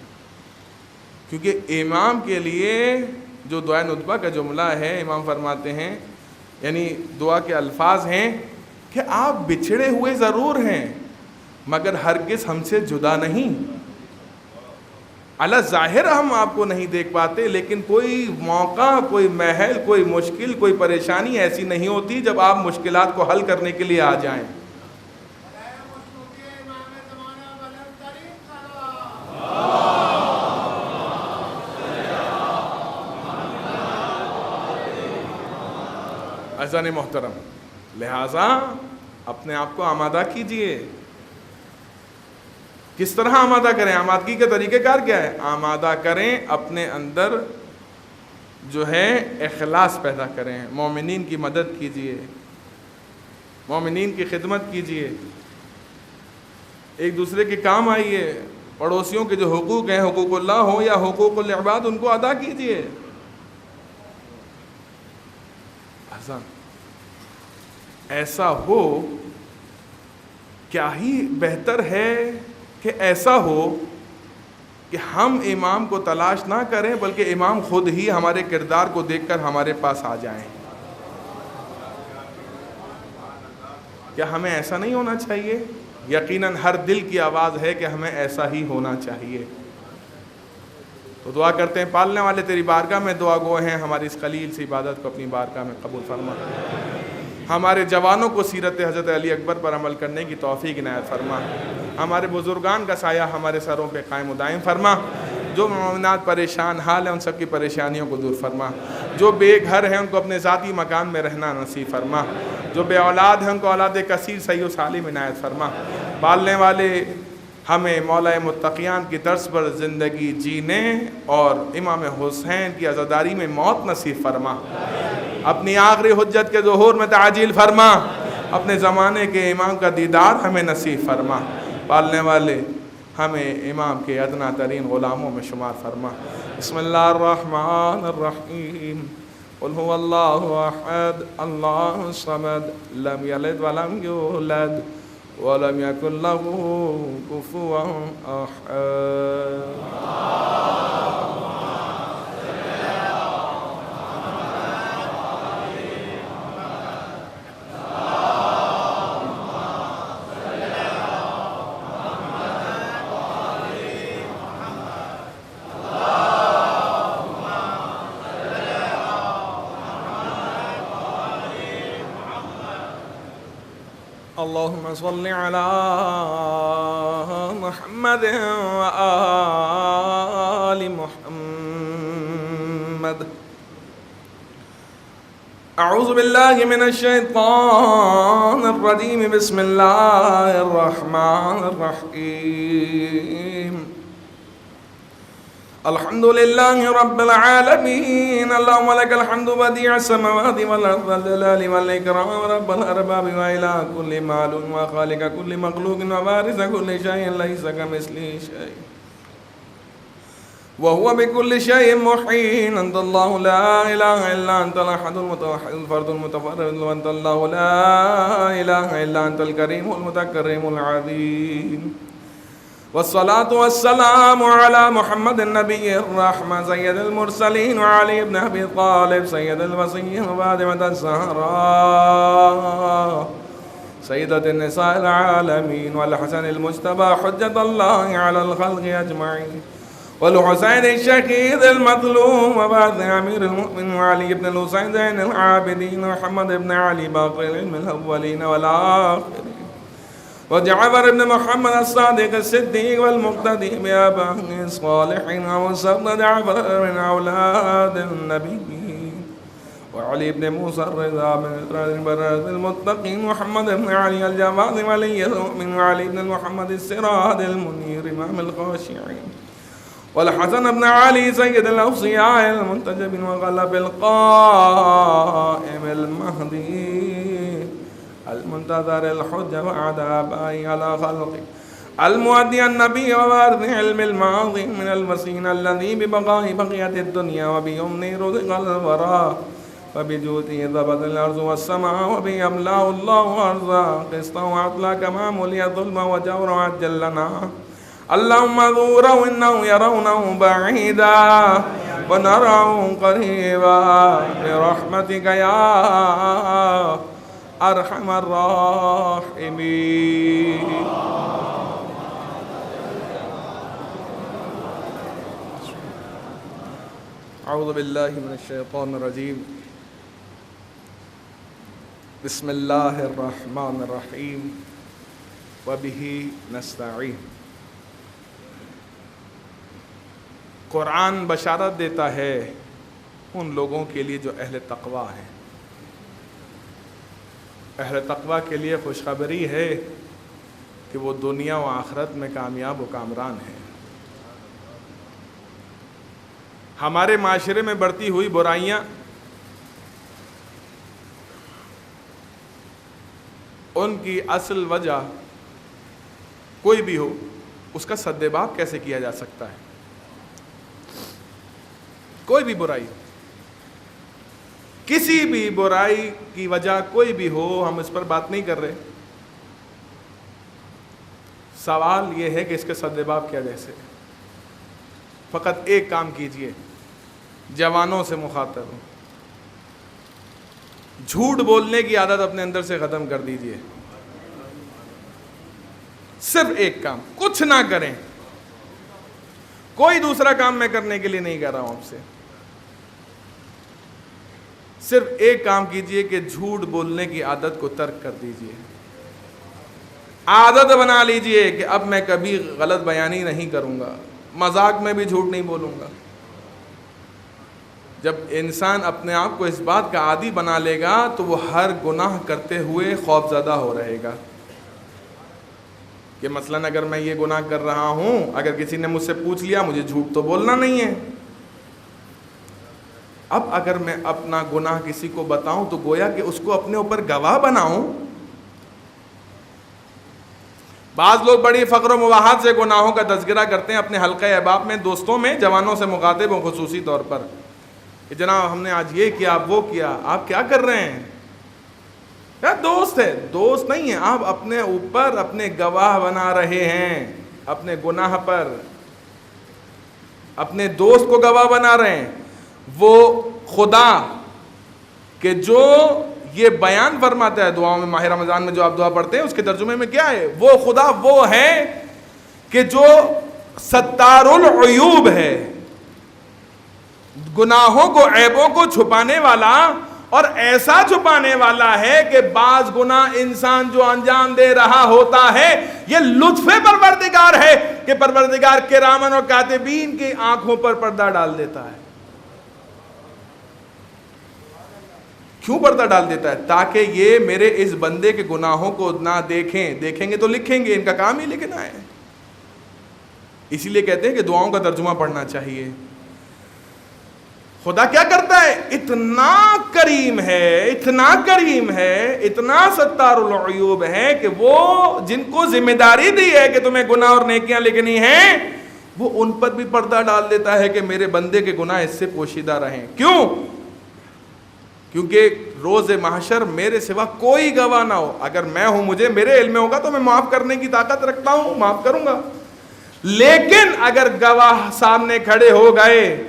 کیونکہ امام کے لیے جو دعائے ندبہ کا جملہ ہے، امام فرماتے ہیں، یعنی دعا کے الفاظ ہیں کہ آپ بچھڑے ہوئے ضرور ہیں مگر ہرگز ہم سے جدا نہیں۔ اللہ ظاہر ہم آپ کو نہیں دیکھ پاتے، لیکن کوئی موقع، کوئی محل، کوئی مشکل، کوئی پریشانی ایسی نہیں ہوتی جب آپ مشکلات کو حل کرنے کے لیے آ جائیں۔ عزیزان محترم، لہٰذا اپنے آپ کو آمادہ کیجئے کس طرح آمادہ کریں؟ آمادگی کے طریقہ کار کیا ہے؟ آمادہ کریں، اپنے اندر جو ہے اخلاص پیدا کریں، مومنین کی مدد کیجیے، مومنین کی خدمت کیجیے، ایک دوسرے کے کام آئیے، پڑوسیوں کے جو حقوق ہیں، حقوق اللہ ہو یا حقوق العباد، ان کو ادا کیجیے۔ حسن ایسا ہو، کیا ہی بہتر ہے کہ ایسا ہو کہ ہم امام کو تلاش نہ کریں بلکہ امام خود ہی ہمارے کردار کو دیکھ کر ہمارے پاس آ جائیں۔ کیا ہمیں ایسا نہیں ہونا چاہیے؟ یقیناً ہر دل کی آواز ہے کہ ہمیں ایسا ہی ہونا چاہیے۔ تو دعا کرتے ہیں، پالنے والے تیری بارگاہ میں دعا گو ہیں، ہماری اس قلیل سی عبادت کو اپنی بارگاہ میں قبول فرما، ہمارے جوانوں کو سیرت حضرت علی اکبر پر عمل کرنے کی توفیق عنایت فرما، ہمارے بزرگان کا سایہ ہمارے سروں پہ قائم و دائم فرما، جو مومنات پریشان حال ہیں ان سب کی پریشانیوں کو دور فرما، جو بے گھر ہیں ان کو اپنے ذاتی مکان میں رہنا نصیب فرما، جو بے اولاد ہیں ان کو اولاد کثیر صحیح و سالم عنایت فرما، پالنے والے ہمیں مولا متقیان کی طرز پر زندگی جینے اور امام حسین کی عزاداری میں موت نصیب فرما، اپنی آخری حجت کے ظہور میں تعجیل فرما، اپنے زمانے کے امام کا دیدار ہمیں نصیب فرما، پالنے والے ہمیں امام کے ادنا ترین غلاموں میں شمار فرما۔ بسم اللہ الرحمن الرحیم، قل هو اللہ احد اللہ الصمد لم یلد ولم یولد ولم یکن له کفوا احد۔ اللهم صل على محمد وآل محمد۔ اعوذ باللہ من الشیطان الرجیم، بسم اللہ الرحمن الرحیم، الحمد للہ رب العالمین، اللہم لک الحمد بدیع السماوات والارض ذا الجلال والاکرام، رب الارباب والہ کل معلوم وخالق کل مخلوق ووارث کل شیء لیس کمثلہ شیء وهو بكل شيء محيط، انت الله لا اله الا انت الاحد المتوحد الفرد المتفرد، وانت الله لا اله الا انت الكريم المتكرم العظيم، والصلاة والسلام على محمد النبي الرحمة سيد المرسلين، وعلي بن أبي طالب سيد الوصيين، وفاطمة الزهراء سيدة النساء العالمين، والحسن المجتبى حجة الله على الخلق أجمعين، والحسين الشهيد المظلوم وبعث أمير المؤمنين، وعلي بن الحسين زين العابدين، ومحمد بن علي باقر العلم الأولين والآخرين، وجعفر بن محمد الصادق الصديق والمقتدي بآبائه الصالحين، ومصطفى جعفر من أولاد النبيين، وعلي بن موسى الرضا من بررة المتقين، محمد بن علي الجواد ولي المؤمن، وعلي بن محمد السراج المنير إمام الخاشعين، والحسن بن علي سيد الأوصياء المنتجبين، وغلب القائم المهدي المنتظر الحجة بعد آبائه على خلقه، المؤدي النبي ووارث علم الماضي من المسين الذي ببقاء بقية الدنيا، وبيمنه رزق الورى، وبجوده ضبط الأرض والسماء، وبيملأ الله أرزاق قسطا وعدلا، كما ملئ ظلما وجورا عجل لنا، اللهم ذوره إنه يرونه بعيدا ونراه قريبا برحمتك يا ارحم الراحمین۔ اعوذ باللہ من الشیطان الرجیم، بسم اللہ الرحمن الرحیم، وبہ نستعین۔ قرآن بشارت دیتا ہے ان لوگوں کے لیے جو اہل تقویٰ ہیں، اہل تقویٰ کے لیے خوشخبری ہے کہ وہ دنیا و آخرت میں کامیاب و کامران ہے۔ ہمارے معاشرے میں بڑھتی ہوئی برائیاں ان کی اصل وجہ کوئی بھی ہو، اس کا سدباب کیسے کیا جا سکتا ہے؟ کوئی بھی برائی، کسی بھی برائی کی وجہ کوئی بھی ہو، ہم اس پر بات نہیں کر رہے، سوال یہ ہے کہ اس کے سدباب کیا جیسے۔ فقط ایک کام کیجئے، جوانوں سے مخاطب ہوں، جھوٹ بولنے کی عادت اپنے اندر سے ختم کر دیجئے۔ صرف ایک کام، کچھ نہ کریں، کوئی دوسرا کام میں کرنے کے لیے نہیں کہہ رہا ہوں آپ سے، صرف ایک کام کیجئے کہ جھوٹ بولنے کی عادت کو ترک کر دیجئے۔ عادت بنا لیجئے کہ اب میں کبھی غلط بیانی نہیں کروں گا، مذاق میں بھی جھوٹ نہیں بولوں گا۔ جب انسان اپنے آپ کو اس بات کا عادی بنا لے گا تو وہ ہر گناہ کرتے ہوئے خوف زدہ ہو رہے گا کہ مثلاً اگر میں یہ گناہ کر رہا ہوں، اگر کسی نے مجھ سے پوچھ لیا، مجھے جھوٹ تو بولنا نہیں ہے۔ اب اگر میں اپنا گناہ کسی کو بتاؤں تو گویا کہ اس کو اپنے اوپر گواہ بناؤں۔ بعض لوگ بڑی فخر و مباحت سے گناہوں کا تذکرہ کرتے ہیں اپنے حلقہ احباب میں، دوستوں میں، جوانوں سے مخاطب ہوں خصوصی طور پر کہ جناب ہم نے آج یہ کیا، وہ کیا۔ آپ کیا کر رہے ہیں؟ کیا دوست ہے؟ دوست نہیں ہے، آپ اپنے اوپر اپنے گواہ بنا رہے ہیں، اپنے گناہ پر اپنے دوست کو گواہ بنا رہے ہیں۔ وہ خدا کہ جو یہ بیان فرماتا ہے دعاؤں میں، ماہ رمضان میں جو آپ دعا پڑھتے ہیں اس کے ترجمے میں کیا ہے؟ وہ خدا وہ ہے کہ جو ستار العیوب ہے، گناہوں کو، عیبوں کو چھپانے والا، اور ایسا چھپانے والا ہے کہ بعض گناہ انسان جو انجام دے رہا ہوتا ہے یہ لطف پروردگار ہے کہ پروردگار کرامن اور کاتبین کی آنکھوں پر پردہ ڈال دیتا ہے۔ کیوں پردہ ڈال دیتا ہے؟ تاکہ یہ میرے اس بندے کے گناہوں کو نہ دیکھیں، دیکھیں گے تو لکھیں گے، ان کا کام ہی لکھنا ہے۔ اسی لیے کہتے ہیں کہ دعاؤں کا ترجمہ پڑھنا چاہیے۔ خدا کیا کرتا ہے؟ اتنا کریم ہے، اتنا کریم ہے، اتنا ستار العیوب ہے کہ وہ جن کو ذمہ داری دی ہے کہ تمہیں گناہ اور نیکیاں لکھنی ہیں، وہ ان پر بھی پردہ ڈال دیتا ہے کہ میرے بندے کے گناہ اس سے پوشیدہ رہیں۔ کیوں؟ کیونکہ روز محشر میرے سوا کوئی گواہ نہ ہو۔ اگر میں ہوں، مجھے میرے علم میں ہوگا تو میں معاف کرنے کی طاقت رکھتا ہوں، معاف کروں گا۔ لیکن اگر گواہ سامنے کھڑے ہو گئے،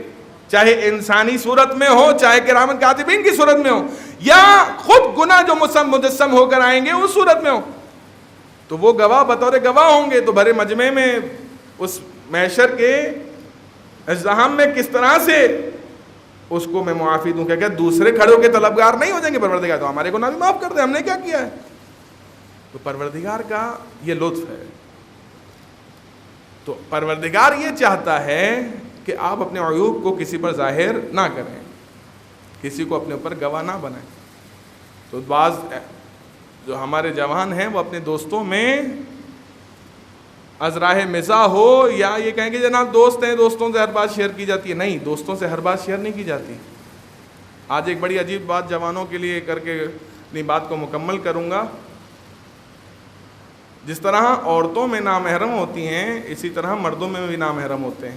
چاہے انسانی صورت میں ہو، چاہے کرامن کاتبین کی صورت میں ہو، یا خود گناہ جو مجسم ہو کر آئیں گے اس صورت میں ہو، تو وہ گواہ بطور گواہ ہوں گے۔ تو بھرے مجمع میں اس محشر کے ازدحام میں کس طرح سے اس کو میں معافی دوں؟ کہ دوسرے کھڑے ہو کے طلبگار نہیں ہو جائیں گے پروردگار تو ہمارے گناہ بھی معاف کر دے، ہم نے کیا کیا ہے؟ تو پروردگار کا یہ لطف ہے۔ تو پروردگار یہ چاہتا ہے کہ آپ اپنے عیوب کو کسی پر ظاہر نہ کریں، کسی کو اپنے اوپر گواہ نہ بنائیں۔ تو بعض جو ہمارے جوان ہیں وہ اپنے دوستوں میں ازراہ مزاح ہو، یا یہ کہیں گے جناب دوست ہیں، دوستوں سے ہر بات شیئر کی جاتی ہے۔ نہیں، دوستوں سے ہر بات شیئر نہیں کی جاتی۔ آج ایک بڑی عجیب بات جوانوں کے لیے کر کے اپنی بات کو مکمل کروں گا۔ جس طرح عورتوں میں نامحرم ہوتی ہیں، اسی طرح مردوں میں بھی نامحرم ہوتے ہیں۔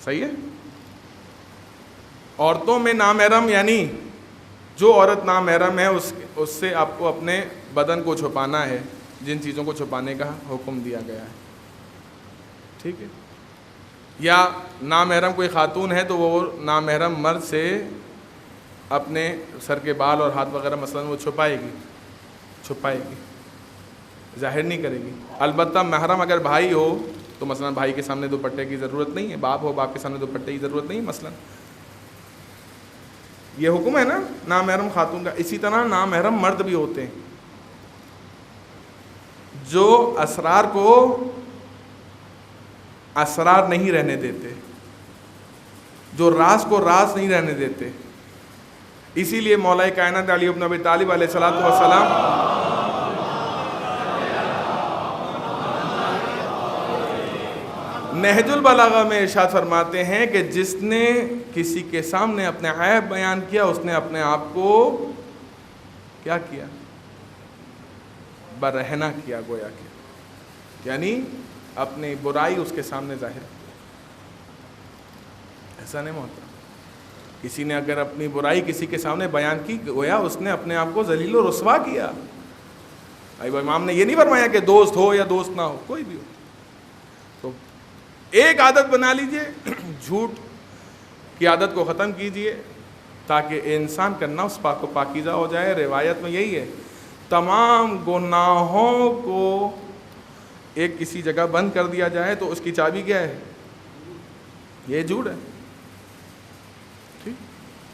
صحیح ہے؟ عورتوں میں نامحرم یعنی جو عورت نامحرم ہے اس سے آپ کو اپنے بدن کو چھپانا ہے، جن چیزوں کو چھپانے کا حکم دیا گیا ہے، ٹھیک ہے؟ یا نامحرم کوئی خاتون ہے تو وہ نامحرم مرد سے اپنے سر کے بال اور ہاتھ وغیرہ مثلاً وہ چھپائے گی، ظاہر نہیں کرے گی۔ البتہ محرم اگر بھائی ہو تو مثلاً بھائی کے سامنے دوپٹے کی ضرورت نہیں ہے، باپ ہو باپ کے سامنے دوپٹے کی ضرورت نہیں ہے مثلاً۔ یہ حکم ہے نا نامحرم خاتون کا۔ اسی طرح نامحرم مرد بھی ہوتے ہیں جو اسرار کو اسرار نہیں رہنے دیتے، جو راز کو راز نہیں رہنے دیتے۔ اسی لیے مولا کائنات علی بن ابی طالب علیہ السلام نہج البلاغہ میں ارشاد فرماتے ہیں کہ جس نے کسی کے سامنے اپنے عیب بیان کیا اس نے اپنے آپ کو کیا کیا؟ برہنہ کیا گویا کہ، یعنی اپنی برائی اس کے سامنے ظاہر کی۔ ایسا نہیں ہوتا، کسی نے اگر اپنی برائی کسی کے سامنے بیان کی گویا اس نے اپنے آپ کو ذلیل و رسوا کیا۔ امام نے یہ نہیں فرمایا کہ دوست ہو یا دوست نہ ہو، کوئی بھی ہو، تو ایک عادت بنا لیجئے، جھوٹ کی عادت کو ختم کیجئے تاکہ انسان کا نفس پاک و پاکیزہ ہو جائے۔ روایت میں یہی ہے، تمام گناہوں کو ایک کسی جگہ بند کر دیا جائے تو اس کی چابی کیا ہے؟ یہ جھوٹ ہے۔ ٹھیک،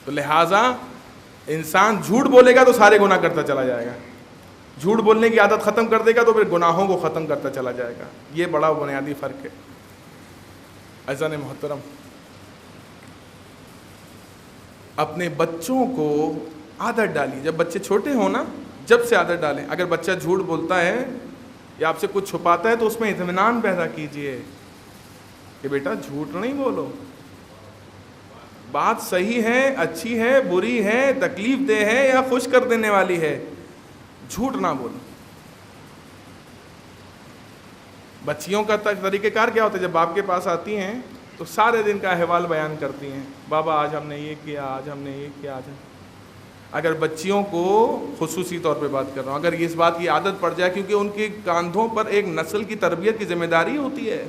تو لہٰذا انسان جھوٹ بولے گا تو سارے گناہ کرتا چلا جائے گا، جھوٹ بولنے کی عادت ختم کر دے گا تو پھر گناہوں کو ختم کرتا چلا جائے گا۔ یہ بڑا بنیادی فرق ہے۔ عزیزان محترم، اپنے بچوں کو عادت ڈالی، جب بچے چھوٹے ہوں نا جب سے عادت ڈالیں۔ اگر بچہ جھوٹ بولتا ہے یا آپ سے کچھ چھپاتا ہے تو اس میں اطمینان پیدا کیجئے کہ بیٹا جھوٹ نہیں بولو، بات صحیح ہے، اچھی ہے، بری ہے، تکلیف دہ ہے یا خوش کر دینے والی ہے، جھوٹ نہ بولو۔ بچیوں کا طریقہ کار کیا ہوتا ہے؟ جب باپ کے پاس آتی ہیں تو سارے دن کا احوال بیان کرتی ہیں، بابا آج ہم نے یہ کیا، آج ہم نے یہ کیا، آج اگر بچیوں کو خصوصی طور پہ بات کر رہا ہوں، اگر اس بات کی عادت پڑ جائے، کیونکہ ان کے کاندھوں پر ایک نسل کی تربیت کی ذمہ داری ہوتی ہے،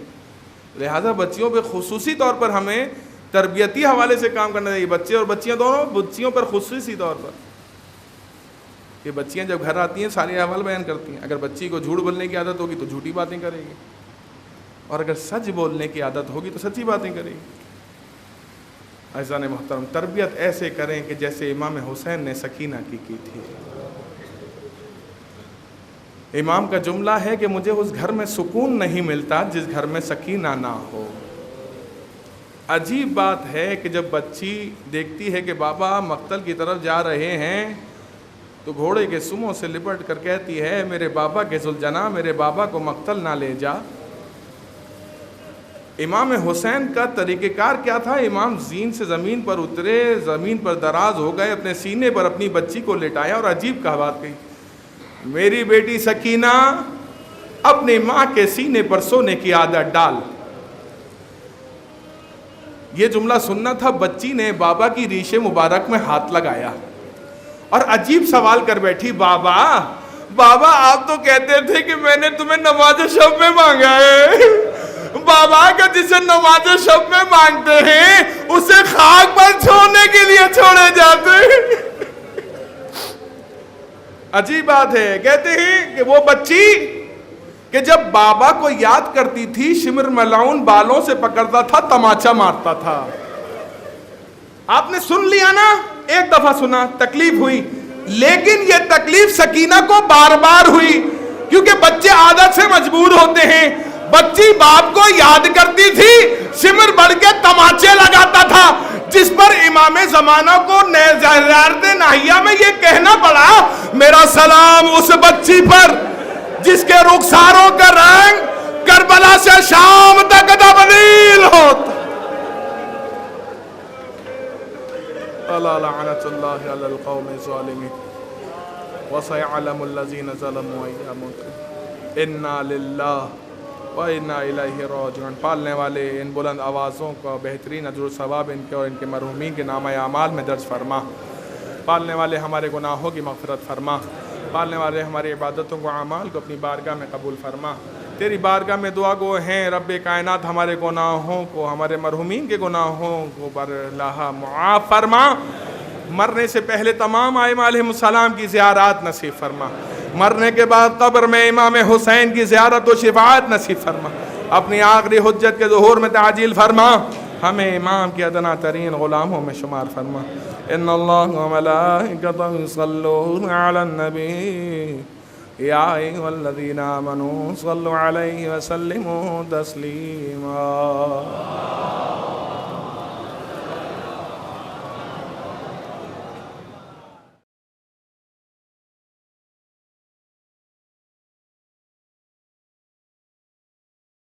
لہٰذا بچیوں پہ خصوصی طور پر ہمیں تربیتی حوالے سے کام کرنا چاہیے، بچے اور بچیاں دونوں، بچیوں پر خصوصی طور پر، کہ بچیاں جب گھر آتی ہیں سارے احوال بیان کرتی ہیں۔ اگر بچی کو جھوٹ بولنے کی عادت ہوگی تو جھوٹی باتیں کرے گی، اور اگر سچ بولنے کی عادت ہوگی تو سچی باتیں کرے گی۔ عزیزان محترم، تربیت ایسے کریں کہ جیسے امام حسین نے سکینہ کی تھی۔ امام کا جملہ ہے کہ مجھے اس گھر میں سکون نہیں ملتا جس گھر میں سکینہ نہ ہو۔ عجیب بات ہے کہ جب بچی دیکھتی ہے کہ بابا مقتل کی طرف جا رہے ہیں تو گھوڑے کے سموں سے لپٹ کر کہتی ہے، میرے بابا کے ذوالجناح، میرے بابا کو مقتل نہ لے جا۔ امام حسین کا طریقہ کار کیا تھا؟ امام زین سے زمین پر اترے، زمین پر دراز ہو گئے، اپنے سینے پر اپنی بچی کو لٹایا اور عجیب کہا بات کہی، میری بیٹی سکینہ اپنی ماں کے سینے پر سونے کی عادت ڈال۔ یہ جملہ سننا تھا، بچی نے بابا کی ریش مبارک میں ہاتھ لگایا اور عجیب سوال کر بیٹھی، بابا آپ تو کہتے تھے کہ میں نے تمہیں نماز شب میں مانگا ہے۔ بابا کا جسے نماز شب میں مانگتے ہیں اسے خاک پر چھوڑنے کے لیے چھوڑے جاتے ہیں۔ عجیب بات ہے، کہتے ہیں کہ وہ بچی کہ جب بابا کو یاد کرتی تھی شمر ملعون بالوں سے پکڑتا تھا، تماچا مارتا تھا۔ آپ نے سن لیا نا، ایک دفعہ سنا، تکلیف ہوئی، لیکن یہ تکلیف سکینہ کو بار بار ہوئی، کیونکہ بچے عادت سے مجبور ہوتے ہیں۔ بچی باپ کو یاد کرتی تھی، سمر بڑھ کے تماچے لگاتا تھا، جس پر امام زمانہ کو زیارت ناہیہ میں یہ کہنا پڑا، میرا سلام اس بچی پر جس کے رخساروں کا رنگ کربلا سے شام تک تبدیل ہوتا۔ الا لعنت اللہ علی القوم الظالمین وسيعلم الذين ظلموا ايام انا للہ وَإِنَّا إِلَيْهِ رَاجِعُونَ۔ پالنے والے ان بلند آوازوں کا بہترین اجر و ثواب ان کے اور ان کے مرحومین کے نامہ اعمال میں درج فرما۔ پالنے والے ہمارے گناہوں کی مغفرت فرما، پالنے والے ہماری عبادتوں کو اعمال کو اپنی بارگاہ میں قبول فرما۔ تیری بارگاہ میں دعا گو ہیں رب کائنات، ہمارے گناہوں کو، ہمارے مرحومین کے گناہوں کو برلہ معاف فرما۔ مرنے سے پہلے تمام ائمہ علیہم السلام کی زیارات نصیب فرما، مرنے کے بعد قبر میں امام حسین کی زیارت و شفاعت نصیب فرما، اپنی آخری حجت کے ظہور میں تعجیل فرما، ہمیں امام کی ادنا ترین غلاموں میں شمار فرما۔ ان اللہ و ملائکتہ یصلون علی النبی یا ایھا الذین آمنوا صلوا علیہ وسلموا تسلیما۔